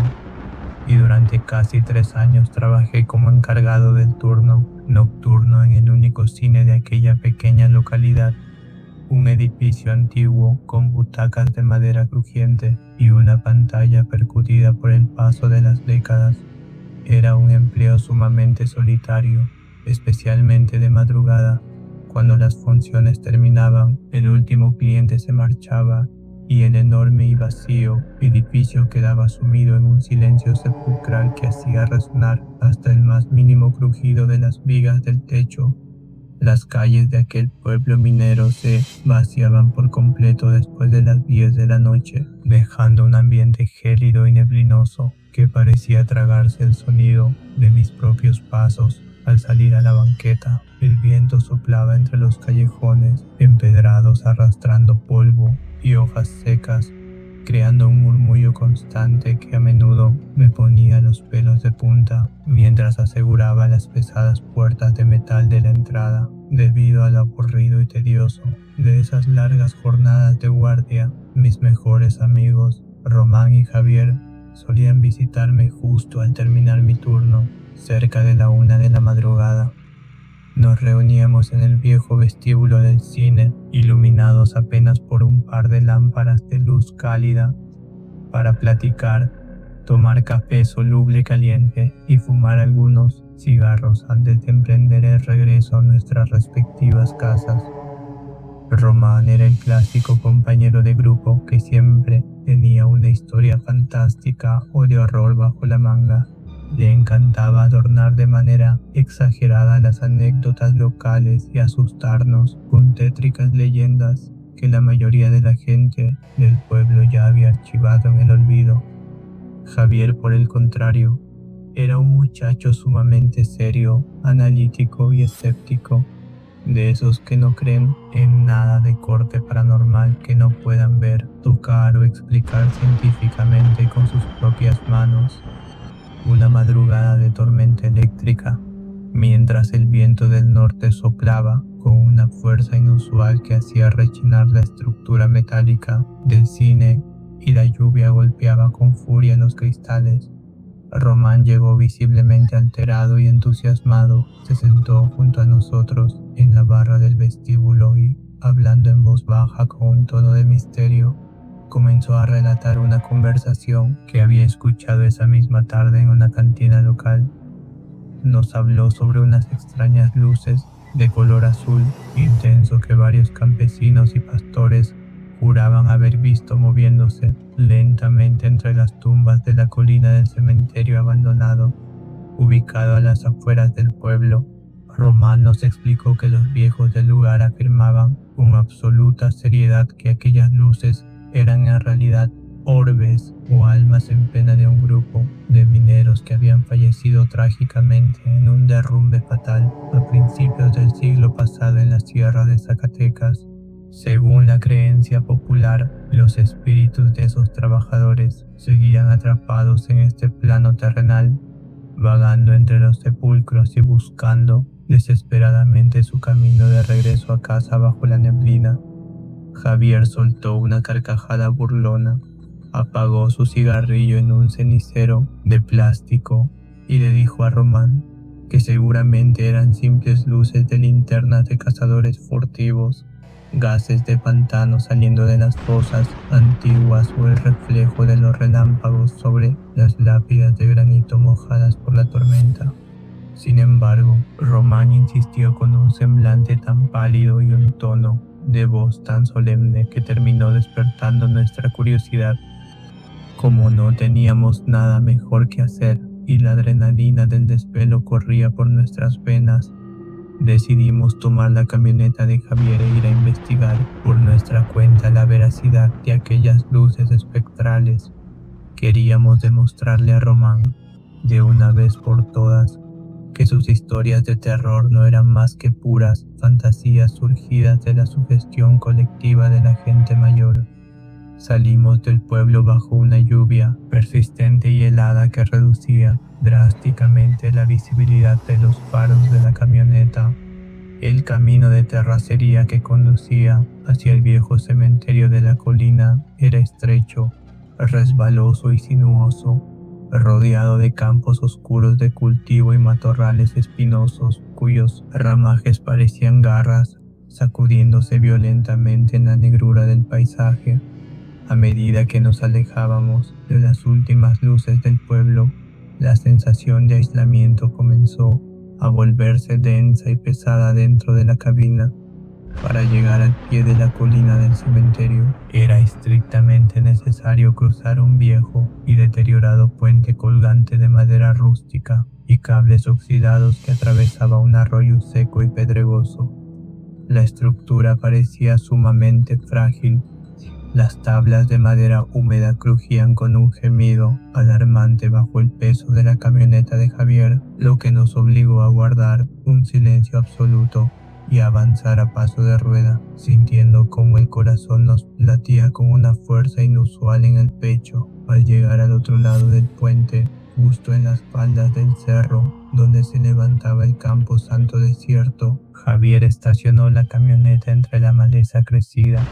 y durante casi 3 años trabajé como encargado del turno nocturno en el único cine de aquella pequeña localidad. Un edificio antiguo con butacas de madera crujiente y una pantalla percutida por el paso de las décadas. Era un empleo sumamente solitario, especialmente de madrugada. Cuando las funciones terminaban, el último cliente se marchaba y el enorme y vacío edificio quedaba sumido en un silencio sepulcral que hacía resonar hasta el más mínimo crujido de las vigas del techo. Las calles de aquel pueblo minero se vaciaban por completo después de las 10 de la noche, dejando un ambiente gélido y neblinoso que parecía tragarse el sonido de mis propios pasos. Al salir a la banqueta, el viento soplaba entre los callejones empedrados arrastrando polvo y hojas secas, creando un murmullo constante que a menudo me ponía los pelos de punta mientras aseguraba las pesadas puertas de metal de la entrada. Debido al aburrido y tedioso de esas largas jornadas de guardia, mis mejores amigos, Román y Javier, solían visitarme justo al terminar mi turno, cerca de la 1 de la madrugada. Nos reuníamos en el viejo vestíbulo del cine, iluminados apenas por un par de lámparas de luz cálida, para platicar, tomar café soluble caliente y fumar algunos cigarros antes de emprender el regreso a nuestras respectivas casas. Román era el clásico compañero de grupo que siempre tenía una historia fantástica o de horror bajo la manga. Le encantaba adornar de manera exagerada las anécdotas locales y asustarnos con tétricas leyendas que la mayoría de la gente del pueblo ya había archivado en el olvido. Javier, por el contrario, era un muchacho sumamente serio, analítico y escéptico, de esos que no creen en nada de corte paranormal que no puedan ver, tocar o explicar científicamente con sus propias manos. Una madrugada de tormenta eléctrica, mientras el viento del norte soplaba con una fuerza inusual que hacía rechinar la estructura metálica del cine y la lluvia golpeaba con furia en los cristales, Román llegó visiblemente alterado y entusiasmado. Se sentó junto a nosotros en la barra del vestíbulo y, hablando en voz baja con un tono de misterio, comenzó a relatar una conversación que había escuchado esa misma tarde en una cantina local. Nos habló sobre unas extrañas luces de color azul intenso que varios campesinos y pastores juraban haber visto moviéndose lentamente entre las tumbas de la colina del cementerio abandonado, ubicado a las afueras del pueblo. Román nos explicó que los viejos del lugar afirmaban con absoluta seriedad que aquellas luces eran en realidad orbes o almas en pena de un grupo de mineros que habían fallecido trágicamente en un derrumbe fatal a principios del siglo pasado en la sierra de Zacatecas. Según la creencia popular, los espíritus de esos trabajadores seguían atrapados en este plano terrenal, vagando entre los sepulcros y buscando desesperadamente su camino de regreso a casa bajo la neblina. Javier soltó una carcajada burlona, apagó su cigarrillo en un cenicero de plástico y le dijo a Román que seguramente eran simples luces de linternas de cazadores furtivos, gases de pantano saliendo de las fosas antiguas o el reflejo de los relámpagos sobre las lápidas de granito mojadas por la tormenta. Sin embargo, Román insistió con un semblante tan pálido y un tono de voz tan solemne que terminó despertando nuestra curiosidad. Como no teníamos nada mejor que hacer y la adrenalina del desvelo corría por nuestras venas, decidimos tomar la camioneta de Javier e ir a investigar por nuestra cuenta la veracidad de aquellas luces espectrales. Queríamos demostrarle a Román, de una vez por todas, que sus historias de terror no eran más que puras fantasías surgidas de la sugestión colectiva de la gente mayor. Salimos del pueblo bajo una lluvia persistente y helada que reducía drásticamente la visibilidad de los faros de la camioneta. El camino de terracería que conducía hacia el viejo cementerio de la colina era estrecho, resbaloso y sinuoso, rodeado de campos oscuros de cultivo y matorrales espinosos cuyos ramajes parecían garras, sacudiéndose violentamente en la negrura del paisaje. A medida que nos alejábamos de las últimas luces del pueblo, la sensación de aislamiento comenzó a volverse densa y pesada dentro de la cabina. Para llegar al pie de la colina del cementerio, era estrictamente necesario cruzar un viejo y deteriorado puente colgante de madera rústica y cables oxidados que atravesaba un arroyo seco y pedregoso. La estructura parecía sumamente frágil. Las tablas de madera húmeda crujían con un gemido alarmante bajo el peso de la camioneta de Javier, lo que nos obligó a guardar un silencio absoluto y a avanzar a paso de rueda, sintiendo cómo el corazón nos latía con una fuerza inusual en el pecho. Al llegar al otro lado del puente, justo en las faldas del cerro donde se levantaba el campo santo desierto, Javier estacionó la camioneta entre la maleza crecida.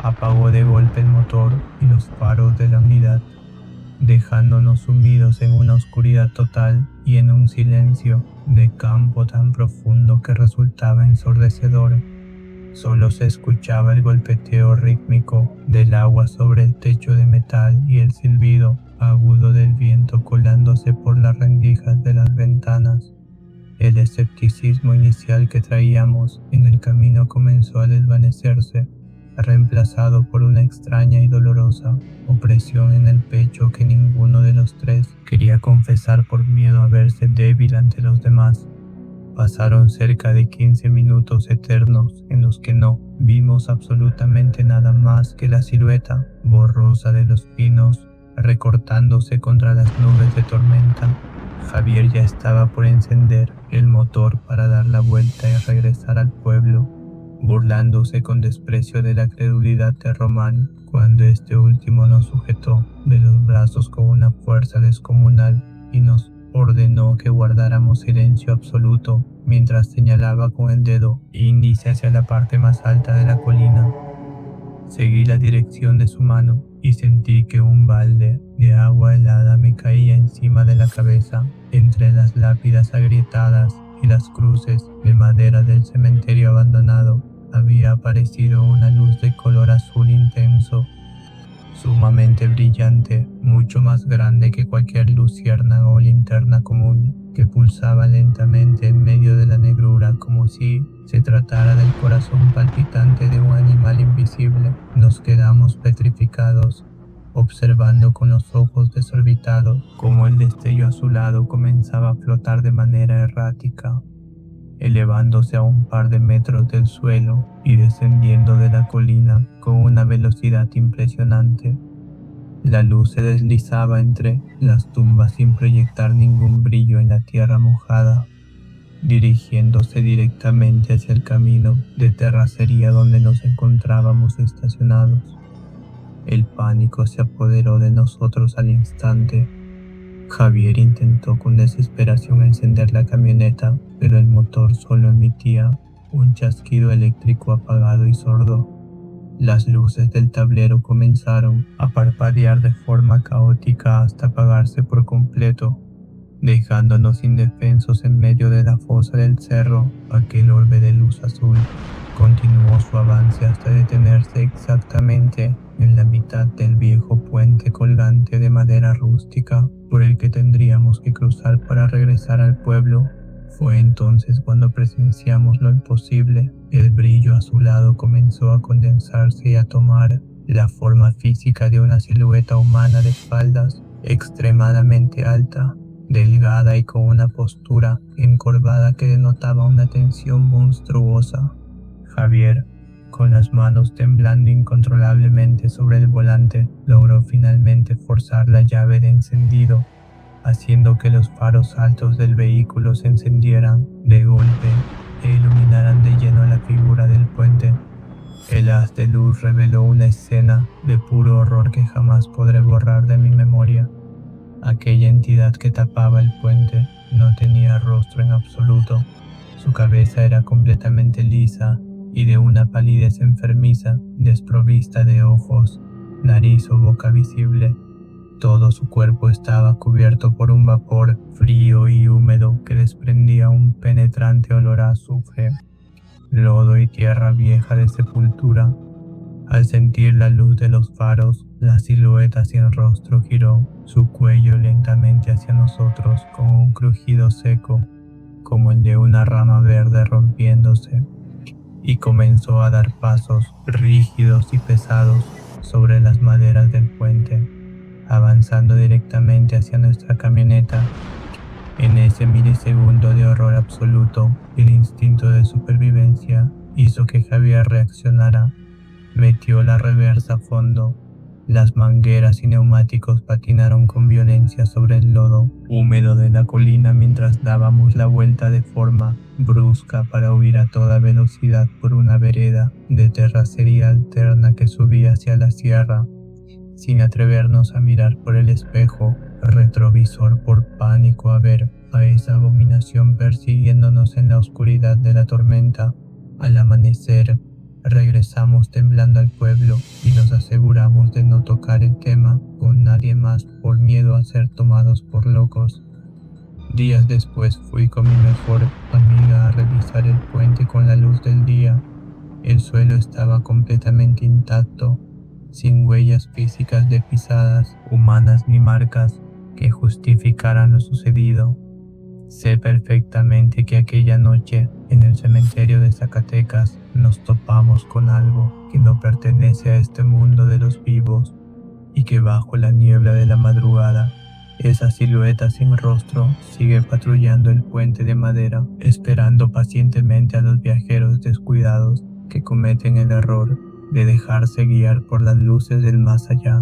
Apagó de golpe el motor y los faros de la unidad, dejándonos sumidos en una oscuridad total y en un silencio de campo tan profundo que resultaba ensordecedor. Solo se escuchaba el golpeteo rítmico del agua sobre el techo de metal y el silbido agudo del viento colándose por las rendijas de las ventanas. El escepticismo inicial que traíamos en el camino comenzó a desvanecerse, reemplazado por una extraña y dolorosa opresión en el pecho que ninguno de los tres quería confesar por miedo a verse débil ante los demás. Pasaron cerca de 15 minutos eternos en los que no vimos absolutamente nada más que la silueta borrosa de los pinos recortándose contra las nubes de tormenta. Javier ya estaba por encender el motor para dar la vuelta y regresar al pueblo, burlándose con desprecio de la credulidad de Román, cuando este último nos sujetó de los brazos con una fuerza descomunal y nos ordenó que guardáramos silencio absoluto mientras señalaba con el dedo índice hacia la parte más alta de la colina. Seguí la dirección de su mano y sentí que un balde de agua helada me caía encima de la cabeza. Entre las lápidas agrietadas y las cruces de madera del cementerio abandonado había aparecido una luz de color azul intenso, sumamente brillante, mucho más grande que cualquier luciérnaga o linterna común, que pulsaba lentamente en medio de la negrura como si se tratara del corazón palpitante de un animal invisible. Nos quedamos petrificados, observando con los ojos desorbitados cómo el destello azulado comenzaba a flotar de manera errática, elevándose a un par de metros del suelo y descendiendo de la colina con una velocidad impresionante. La luz se deslizaba entre las tumbas sin proyectar ningún brillo en la tierra mojada, dirigiéndose directamente hacia el camino de terracería donde nos encontrábamos estacionados. El pánico se apoderó de nosotros al instante. Javier intentó con desesperación encender la camioneta, pero el motor solo emitía un chasquido eléctrico apagado y sordo. Las luces del tablero comenzaron a parpadear de forma caótica hasta apagarse por completo, dejándonos indefensos en medio de la fosa del cerro. Aquel orbe de luz azul continuó su avance hasta detenerse exactamente en la mitad del viejo puente colgante de madera rústica por el que tendríamos que cruzar para regresar al pueblo. Fue entonces cuando presenciamos lo imposible. El brillo azulado comenzó a condensarse y a tomar la forma física de una silueta humana de espaldas extremadamente alta, delgada y con una postura encorvada que denotaba una tensión monstruosa. Javier, con las manos temblando incontrolablemente sobre el volante, logró finalmente forzar la llave de encendido, haciendo que los faros altos del vehículo se encendieran de golpe e iluminaran de lleno la figura del puente. El haz de luz reveló una escena de puro horror que jamás podré borrar de mi memoria. Aquella entidad que tapaba el puente no tenía rostro en absoluto. Su cabeza era completamente lisa y de una palidez enfermiza, desprovista de ojos, nariz o boca visible. Todo su cuerpo estaba cubierto por un vapor frío y húmedo que desprendía un penetrante olor a azufre, lodo y tierra vieja de sepultura. Al sentir la luz de los faros, la silueta sin rostro giró su cuello lentamente hacia nosotros con un crujido seco, como el de una rama verde rompiéndose, y comenzó a dar pasos rígidos y pesados sobre las maderas del puente, avanzando directamente hacia nuestra camioneta. En ese milisegundo de horror absoluto, el instinto de supervivencia hizo que Javier reaccionara. Metió la reversa a fondo. Las mangueras y neumáticos patinaron con violencia sobre el lodo húmedo de la colina mientras dábamos la vuelta de forma brusca para huir a toda velocidad por una vereda de terracería alterna que subía hacia la sierra, sin atrevernos a mirar por el espejo retrovisor por pánico a ver a esa abominación persiguiéndonos en la oscuridad de la tormenta. Al amanecer, regresamos temblando al pueblo y nos aseguramos de no tocar el tema con nadie más por miedo a ser tomados por locos. Días después fui con mi mejor amiga a revisar el puente con la luz del día. El suelo estaba completamente intacto, sin huellas físicas de pisadas humanas ni marcas que justificaran lo sucedido. Sé perfectamente que aquella noche en el cementerio de Zacatecas nos topamos con algo que no pertenece a este mundo de los vivos y que bajo la niebla de la madrugada, esa silueta sin rostro sigue patrullando el puente de madera, esperando pacientemente a los viajeros descuidados que cometen el error de dejarse guiar por las luces del más allá.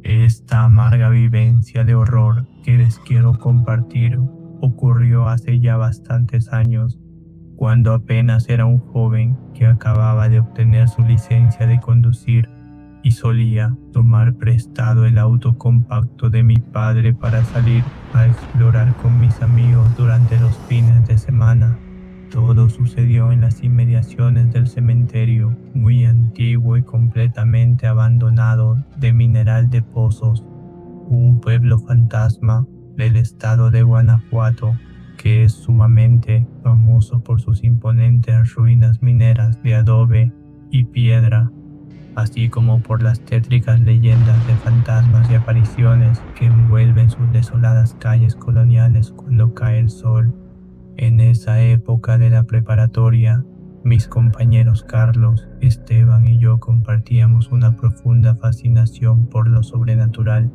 Esta amarga vivencia de horror que les quiero compartir ocurrió hace ya bastantes años, cuando apenas era un joven que acababa de obtener su licencia de conducir y solía tomar prestado el auto compacto de mi padre para salir a explorar con mis amigos durante los fines de semana. Todo sucedió en las inmediaciones del cementerio, muy antiguo y completamente abandonado de Mineral de Pozos, un pueblo fantasma del estado de Guanajuato que es sumamente famoso por sus imponentes ruinas mineras de adobe y piedra, así como por las tétricas leyendas de fantasmas y apariciones que envuelven sus desoladas calles coloniales cuando cae el sol. En esa época de la preparatoria, mis compañeros Carlos, Esteban y yo compartíamos una profunda fascinación por lo sobrenatural,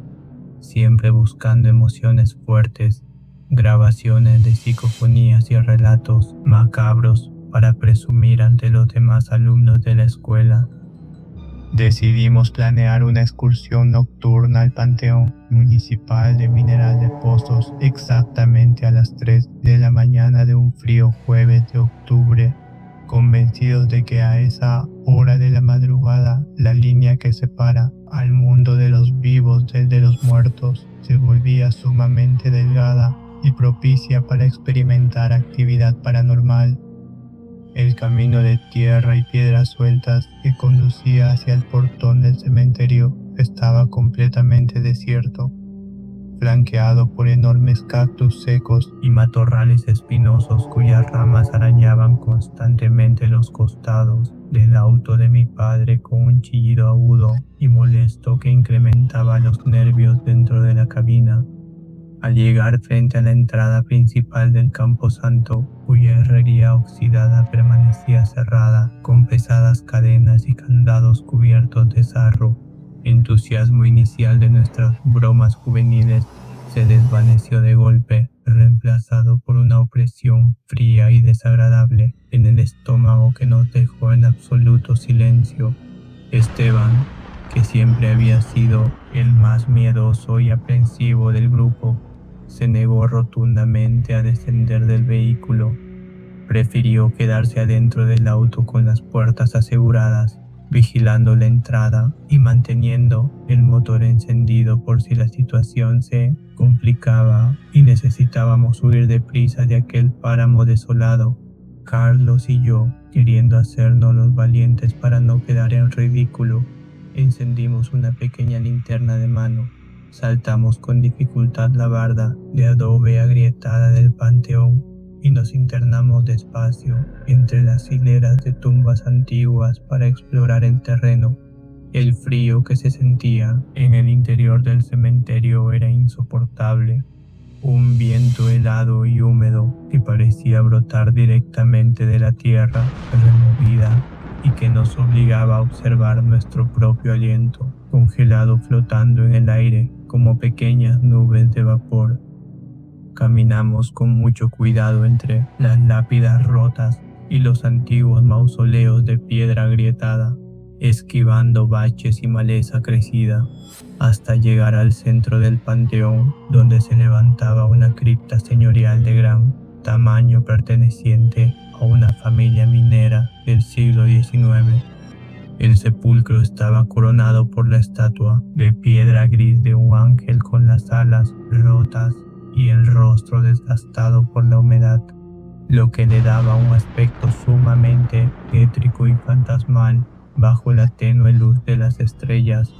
siempre buscando emociones fuertes, grabaciones de psicofonías y relatos macabros para presumir ante los demás alumnos de la escuela. Decidimos planear una excursión nocturna al Panteón Municipal de Mineral de Pozos exactamente a las 3 de la mañana de un frío jueves de octubre, convencidos de que a esa hora de la madrugada la línea que separa al mundo de los vivos del de los muertos se volvía sumamente delgada y propicia para experimentar actividad paranormal. El camino de tierra y piedras sueltas que conducía hacia el portón del cementerio estaba completamente desierto, flanqueado por enormes cactus secos y matorrales espinosos cuyas ramas arañaban constantemente los costados del auto de mi padre con un chillido agudo y molesto que incrementaba los nervios dentro de la cabina. Al llegar frente a la entrada principal del camposanto, cuya herrería oxidada permanecía cerrada con pesadas cadenas y candados cubiertos de sarro, el entusiasmo inicial de nuestras bromas juveniles se desvaneció de golpe, reemplazado por una opresión fría y desagradable en el estómago que nos dejó en absoluto silencio. Esteban, que siempre había sido el más miedoso y aprensivo del grupo, se negó rotundamente a descender del vehículo. Prefirió quedarse adentro del auto con las puertas aseguradas, vigilando la entrada y manteniendo el motor encendido por si la situación se complicaba y necesitábamos huir deprisa de aquel páramo desolado. Carlos y yo, queriendo hacernos los valientes para no quedar en ridículo, encendimos una pequeña linterna de mano. Saltamos con dificultad la barda de adobe agrietada del panteón y nos internamos despacio entre las hileras de tumbas antiguas para explorar el terreno. El frío que se sentía en el interior del cementerio era insoportable. Un viento helado y húmedo que parecía brotar directamente de la tierra removida y que nos obligaba a observar nuestro propio aliento, congelado flotando en el aire como pequeñas nubes de vapor. Caminamos con mucho cuidado entre las lápidas rotas y los antiguos mausoleos de piedra agrietada, esquivando baches y maleza crecida, hasta llegar al centro del panteón, donde se levantaba una cripta señorial de gran tamaño perteneciente a una familia minera del siglo XIX. El sepulcro estaba coronado por la estatua de piedra gris de un ángel con las alas rotas y el rostro desgastado por la humedad, lo que le daba un aspecto sumamente tétrico y fantasmal bajo la tenue luz de las estrellas.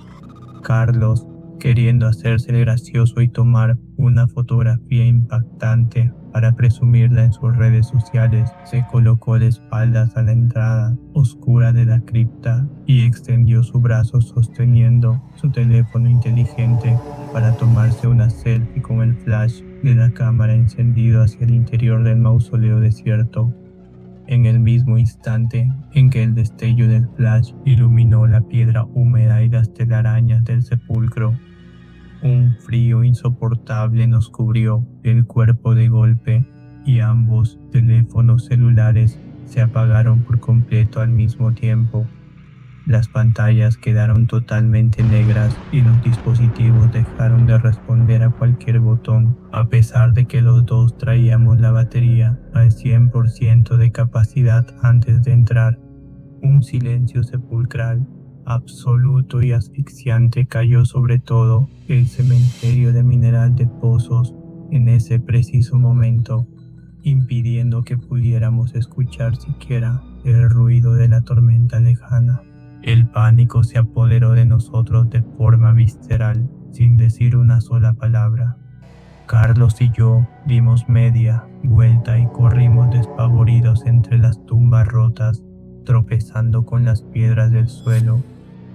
Carlos, queriendo hacerse el gracioso y tomar una fotografía impactante para presumirla en sus redes sociales, se colocó de espaldas a la entrada oscura de la cripta y extendió su brazo sosteniendo su teléfono inteligente para tomarse una selfie con el flash de la cámara encendido hacia el interior del mausoleo desierto. En el mismo instante en que el destello del flash iluminó la piedra húmeda y las telarañas del sepulcro, un frío insoportable nos cubrió el cuerpo de golpe y ambos teléfonos celulares se apagaron por completo al mismo tiempo. Las pantallas quedaron totalmente negras y los dispositivos dejaron de responder a cualquier botón, a pesar de que los dos traíamos la batería al 100% de capacidad antes de entrar. Un silencio sepulcral, absoluto y asfixiante cayó sobre todo el cementerio de Mineral de Pozos en ese preciso momento, impidiendo que pudiéramos escuchar siquiera el ruido de la tormenta lejana. El pánico se apoderó de nosotros de forma visceral, sin decir una sola palabra. Carlos y yo dimos media vuelta y corrimos despavoridos entre las tumbas rotas, tropezando con las piedras del suelo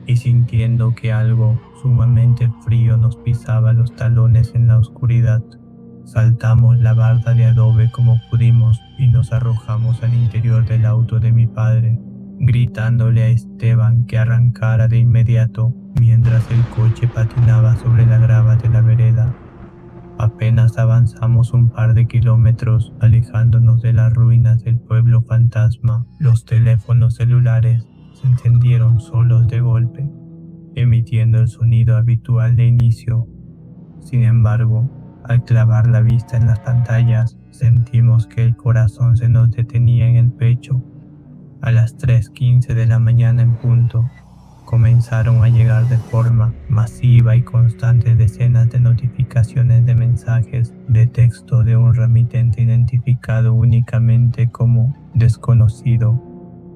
y sintiendo que algo sumamente frío nos pisaba los talones en la oscuridad. Saltamos la barda de adobe como pudimos y nos arrojamos al interior del auto de mi padre, gritándole a Esteban que arrancara de inmediato mientras el coche patinaba sobre la grava de la vereda. Apenas avanzamos un par de kilómetros, alejándonos de las ruinas del pueblo fantasma, los teléfonos celulares se encendieron solos de golpe, emitiendo el sonido habitual de inicio. Sin embargo, al clavar la vista en las pantallas, sentimos que el corazón se nos detenía en el pecho. A las 3:15 de la mañana en punto, comenzaron a llegar de forma masiva y constante decenas de notificaciones de mensajes de texto de un remitente identificado únicamente como desconocido.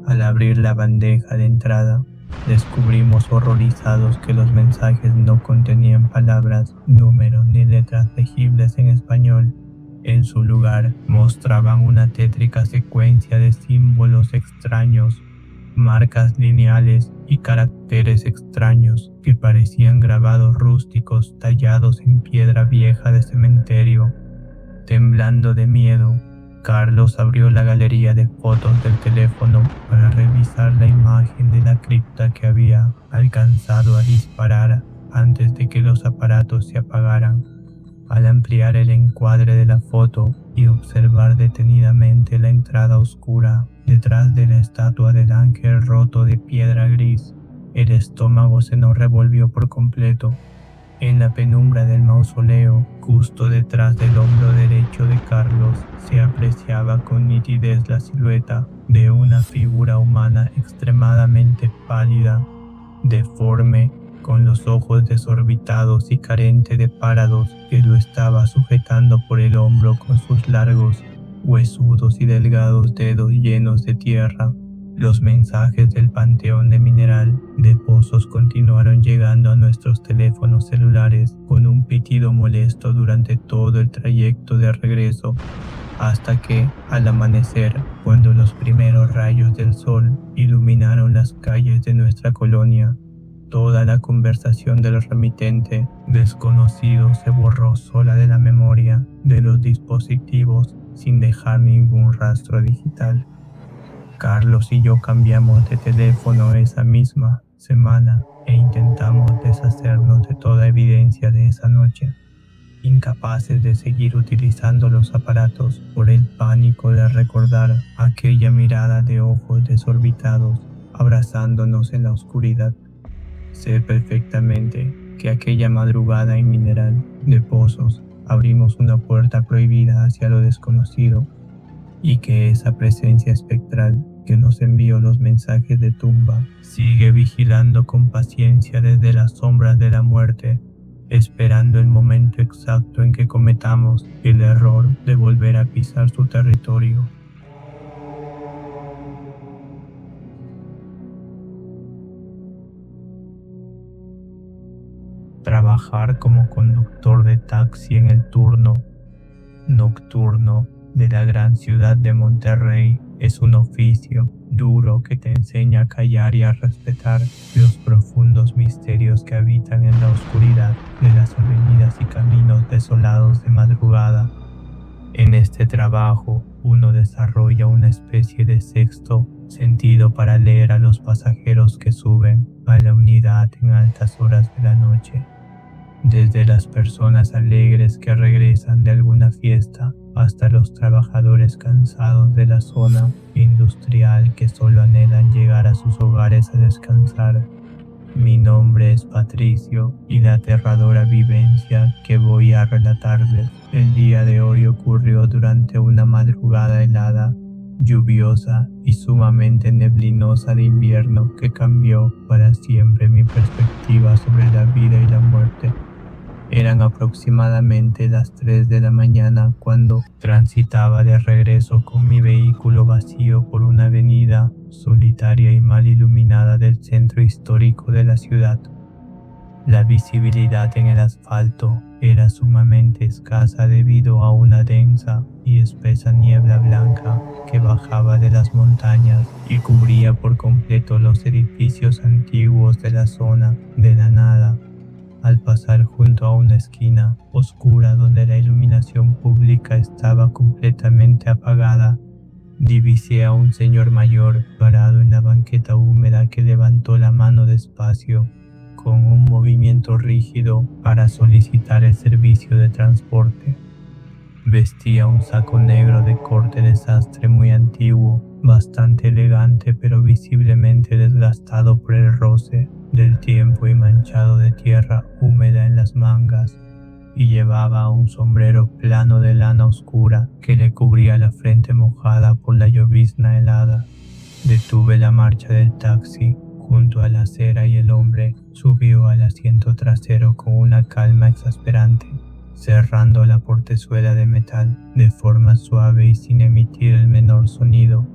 Al abrir la bandeja de entrada, descubrimos horrorizados que los mensajes no contenían palabras, números ni letras legibles en español. En su lugar, mostraban una tétrica secuencia de símbolos extraños, marcas lineales y caracteres extraños que parecían grabados rústicos tallados en piedra vieja de cementerio. Temblando de miedo, Carlos abrió la galería de fotos del teléfono para revisar la imagen de la cripta que había alcanzado a disparar antes de que los aparatos se apagaran. Al ampliar el encuadre de la foto y observar detenidamente la entrada oscura detrás de la estatua del ángel roto de piedra gris, el estómago se nos revolvió por completo. En la penumbra del mausoleo, justo detrás del hombro derecho de Carlos, se apreciaba con nitidez la silueta de una figura humana extremadamente pálida, deforme, con los ojos desorbitados y carente de párpados, que lo estaba sujetando por el hombro con sus largos, huesudos y delgados dedos llenos de tierra. Los mensajes del panteón de mineral de Pozos continuaron llegando a nuestros teléfonos celulares con un pitido molesto durante todo el trayecto de regreso, hasta que, al amanecer, cuando los primeros rayos del sol iluminaron las calles de nuestra colonia, toda la conversación del remitente desconocido se borró sola de la memoria de los dispositivos sin dejar ningún rastro digital. Carlos y yo cambiamos de teléfono esa misma semana e intentamos deshacernos de toda evidencia de esa noche, incapaces de seguir utilizando los aparatos por el pánico de recordar aquella mirada de ojos desorbitados abrazándonos en la oscuridad. Sé perfectamente que aquella madrugada en Mineral de Pozos abrimos una puerta prohibida hacia lo desconocido, y que esa presencia espectral que nos envió los mensajes de tumba sigue vigilando con paciencia desde las sombras de la muerte, esperando el momento exacto en que cometamos el error de volver a pisar su territorio. Trabajar como conductor de taxi en el turno nocturno de la gran ciudad de Monterrey es un oficio duro que te enseña a callar y a respetar los profundos misterios que habitan en la oscuridad de las avenidas y caminos desolados de madrugada. En este trabajo, uno desarrolla una especie de sexto sentido para leer a los pasajeros que suben a la unidad en altas horas de la noche. Desde las personas alegres que regresan de alguna fiesta hasta los trabajadores cansados de la zona industrial que solo anhelan llegar a sus hogares a descansar. Mi nombre es Patricio y la aterradora vivencia que voy a relatarles el día de hoy ocurrió durante una madrugada helada, lluviosa y sumamente neblinosa de invierno que cambió para siempre mi perspectiva sobre la vida y la muerte. Eran aproximadamente las 3 de la mañana cuando transitaba de regreso con mi vehículo vacío por una avenida solitaria y mal iluminada del centro histórico de la ciudad. La visibilidad en el asfalto era sumamente escasa debido a una densa y espesa niebla blanca que bajaba de las montañas y cubría por completo los edificios antiguos de la zona. De la nada, al pasar junto a una esquina oscura donde la iluminación pública estaba completamente apagada, divisé a un señor mayor parado en la banqueta húmeda que levantó la mano despacio, con un movimiento rígido para solicitar el servicio de transporte. Vestía un saco negro de corte de sastre muy antiguo, bastante elegante pero visiblemente desgastado por el roce del tiempo y manchado de tierra húmeda en las mangas, y llevaba un sombrero plano de lana oscura que le cubría la frente mojada por la llovizna helada. Detuve la marcha del taxi junto a la acera y el hombre subió al asiento trasero con una calma exasperante, cerrando la portezuela de metal de forma suave y sin emitir el menor sonido.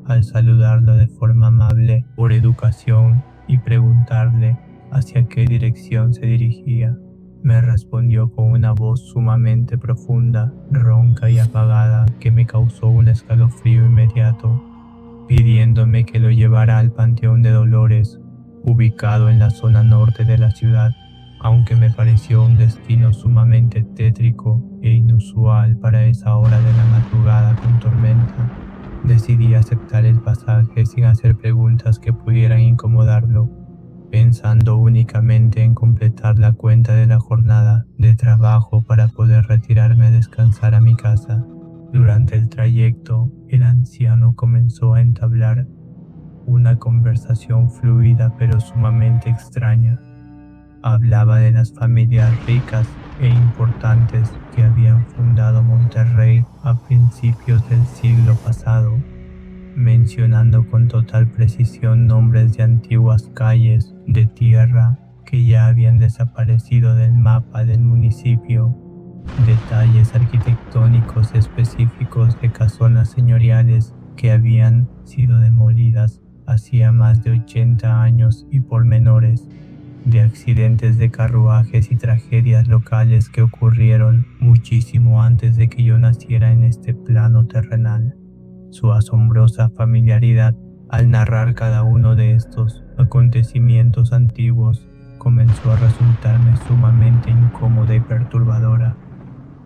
Al saludarlo de forma amable por educación y preguntarle hacia qué dirección se dirigía, me respondió con una voz sumamente profunda, ronca y apagada que me causó un escalofrío inmediato, pidiéndome que lo llevara al Panteón de Dolores, ubicado en la zona norte de la ciudad. Aunque me pareció un destino sumamente tétrico e inusual para esa hora de la madrugada con tormenta, decidí aceptar el pasaje sin hacer preguntas que pudieran incomodarlo, pensando únicamente en completar la cuenta de la jornada de trabajo para poder retirarme a descansar a mi casa. Durante el trayecto, el anciano comenzó a entablar una conversación fluida pero sumamente extraña. Hablaba de las familias ricas e importantes que habían fundado Monterrey a principios del siglo pasado, mencionando con total precisión nombres de antiguas calles de tierra que ya habían desaparecido del mapa del municipio, detalles arquitectónicos específicos de casonas señoriales que habían sido demolidas hacía más de 80 años y pormenores de accidentes de carruajes y tragedias locales que ocurrieron muchísimo antes de que yo naciera en este plano terrenal. Su asombrosa familiaridad al narrar cada uno de estos acontecimientos antiguos comenzó a resultarme sumamente incómoda y perturbadora.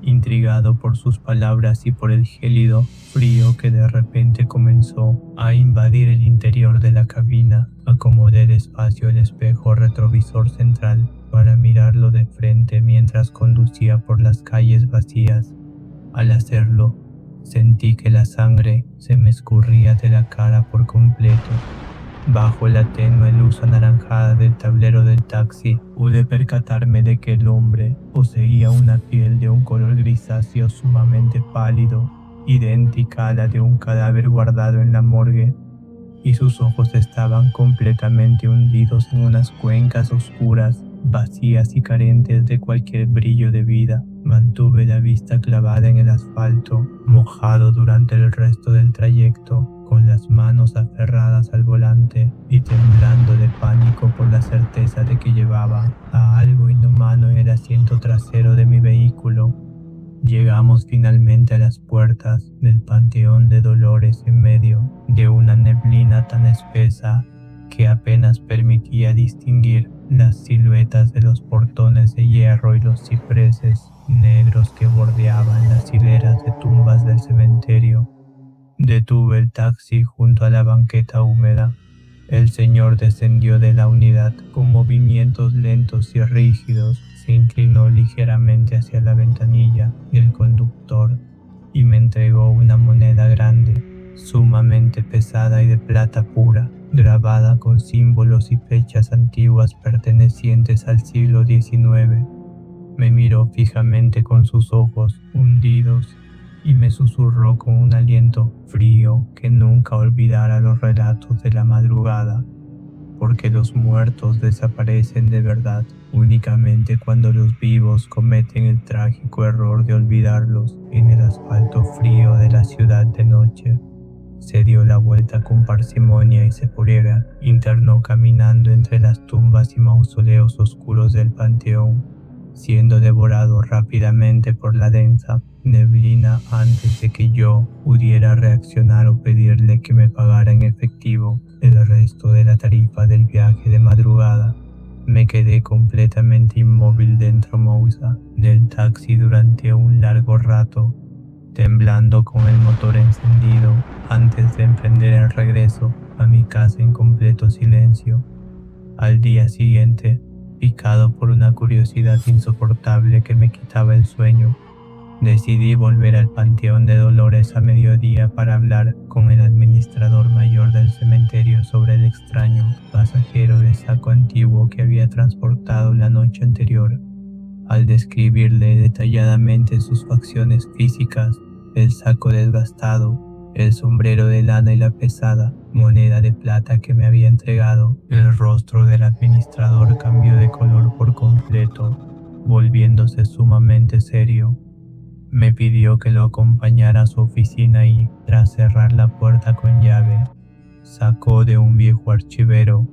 Intrigado por sus palabras y por el gélido frío que de repente comenzó a invadir el interior de la cabina, acomodé despacio el espejo retrovisor central para mirarlo de frente mientras conducía por las calles vacías. Al hacerlo, sentí que la sangre se me escurría de la cara por completo. Bajo la tenue luz anaranjada del tablero del taxi, pude percatarme de que el hombre poseía una piel de un color grisáceo sumamente pálido, idéntica a la de un cadáver guardado en la morgue, y sus ojos estaban completamente hundidos en unas cuencas oscuras, vacías y carentes de cualquier brillo de vida. Mantuve la vista clavada en el asfalto, mojado durante el resto del trayecto, con las manos aferradas al volante y temblando de pánico por la certeza de que llevaba a algo inhumano en el asiento trasero de mi vehículo. Llegamos finalmente a las puertas del Panteón de Dolores en medio de una neblina tan espesa que apenas permitía distinguir las siluetas de los portones de hierro y los cipreses negros que bordeaban las hileras de tumbas del cementerio. Detuve el taxi junto a la banqueta húmeda. El señor descendió de la unidad con movimientos lentos y rígidos, se inclinó ligeramente hacia la ventanilla del conductor y me entregó una moneda grande, sumamente pesada y de plata pura, grabada con símbolos y fechas antiguas pertenecientes al siglo XIX. Me miró fijamente con sus ojos hundidos y me susurró con un aliento frío que nunca olvidara los relatos de la madrugada, porque los muertos desaparecen de verdad únicamente cuando los vivos cometen el trágico error de olvidarlos en el asfalto frío de la ciudad de noche. Se dio la vuelta con parsimonia y se internó caminando entre las tumbas y mausoleos oscuros del panteón, siendo devorado rápidamente por la densa neblina antes de que yo pudiera reaccionar o pedirle que me pagara en efectivo el resto de la tarifa del viaje de madrugada. Me quedé completamente inmóvil dentro del taxi durante un largo rato, temblando con el motor encendido antes de emprender el regreso a mi casa en completo silencio. Al día siguiente, picado por una curiosidad insoportable que me quitaba el sueño, decidí volver al Panteón de Dolores a mediodía para hablar con el administrador mayor del cementerio sobre el extraño pasajero de saco antiguo que había transportado la noche anterior. Al describirle detalladamente sus facciones físicas, el saco desgastado, el sombrero de lana y la pesada moneda de plata que me había entregado, el rostro del administrador cambió de color por completo, volviéndose sumamente serio. Me pidió que lo acompañara a su oficina y, tras cerrar la puerta con llave, sacó de un viejo archivero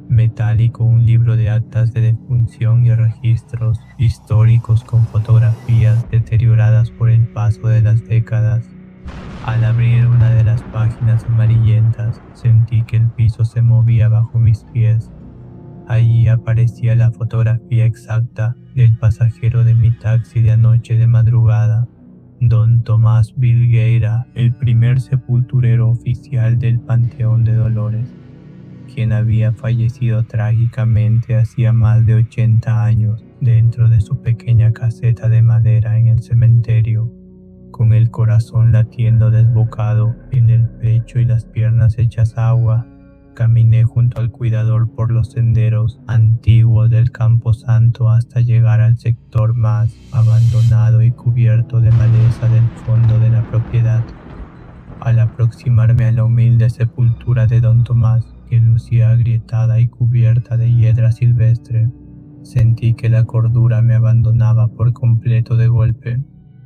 metálico un libro de actas de defunción y registros históricos con fotografías deterioradas por el paso de las décadas. Al abrir una de las páginas amarillentas, sentí que el piso se movía bajo mis pies. Allí aparecía la fotografía exacta del pasajero de mi taxi de anoche de madrugada, don Tomás Bilgueira, el primer sepulturero oficial del Panteón de Dolores, quien había fallecido trágicamente hacía más de 80 años dentro de su pequeña caseta de madera en el cementerio. Con el corazón latiendo desbocado en el pecho y las piernas hechas agua, caminé junto al cuidador por los senderos antiguos del Camposanto hasta llegar al sector más abandonado y cubierto de maleza del fondo de la propiedad. Al aproximarme a la humilde sepultura de don Tomás, que lucía agrietada y cubierta de hiedra silvestre, sentí que la cordura me abandonaba por completo de golpe.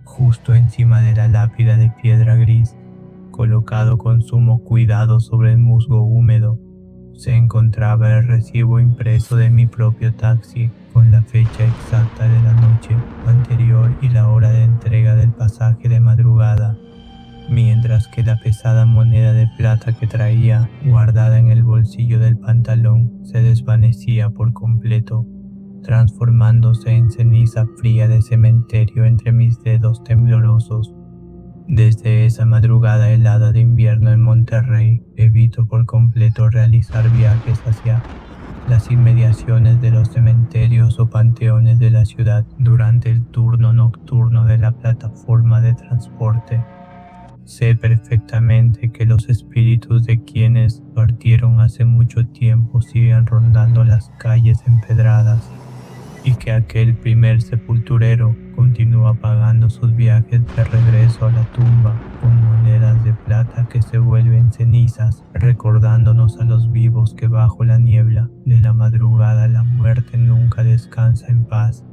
Justo encima de la lápida de piedra gris, colocado con sumo cuidado sobre el musgo húmedo, se encontraba el recibo impreso de mi propio taxi con la fecha exacta de la noche anterior y la hora de entrega del pasaje de madrugada, mientras que la pesada moneda de plata que traía guardada en el bolsillo del pantalón se desvanecía por completo, transformándose en ceniza fría de cementerio entre mis dedos temblorosos. Desde esa madrugada helada de invierno en Monterrey, evito por completo realizar viajes hacia las inmediaciones de los cementerios o panteones de la ciudad durante el turno nocturno de la plataforma de transporte. Sé perfectamente que los espíritus de quienes partieron hace mucho tiempo siguen rondando las calles empedradas, y que aquel primer sepulturero continúa pagando sus viajes de regreso a la tumba con monedas de plata que se vuelven cenizas, recordándonos a los vivos que bajo la niebla de la madrugada la muerte nunca descansa en paz.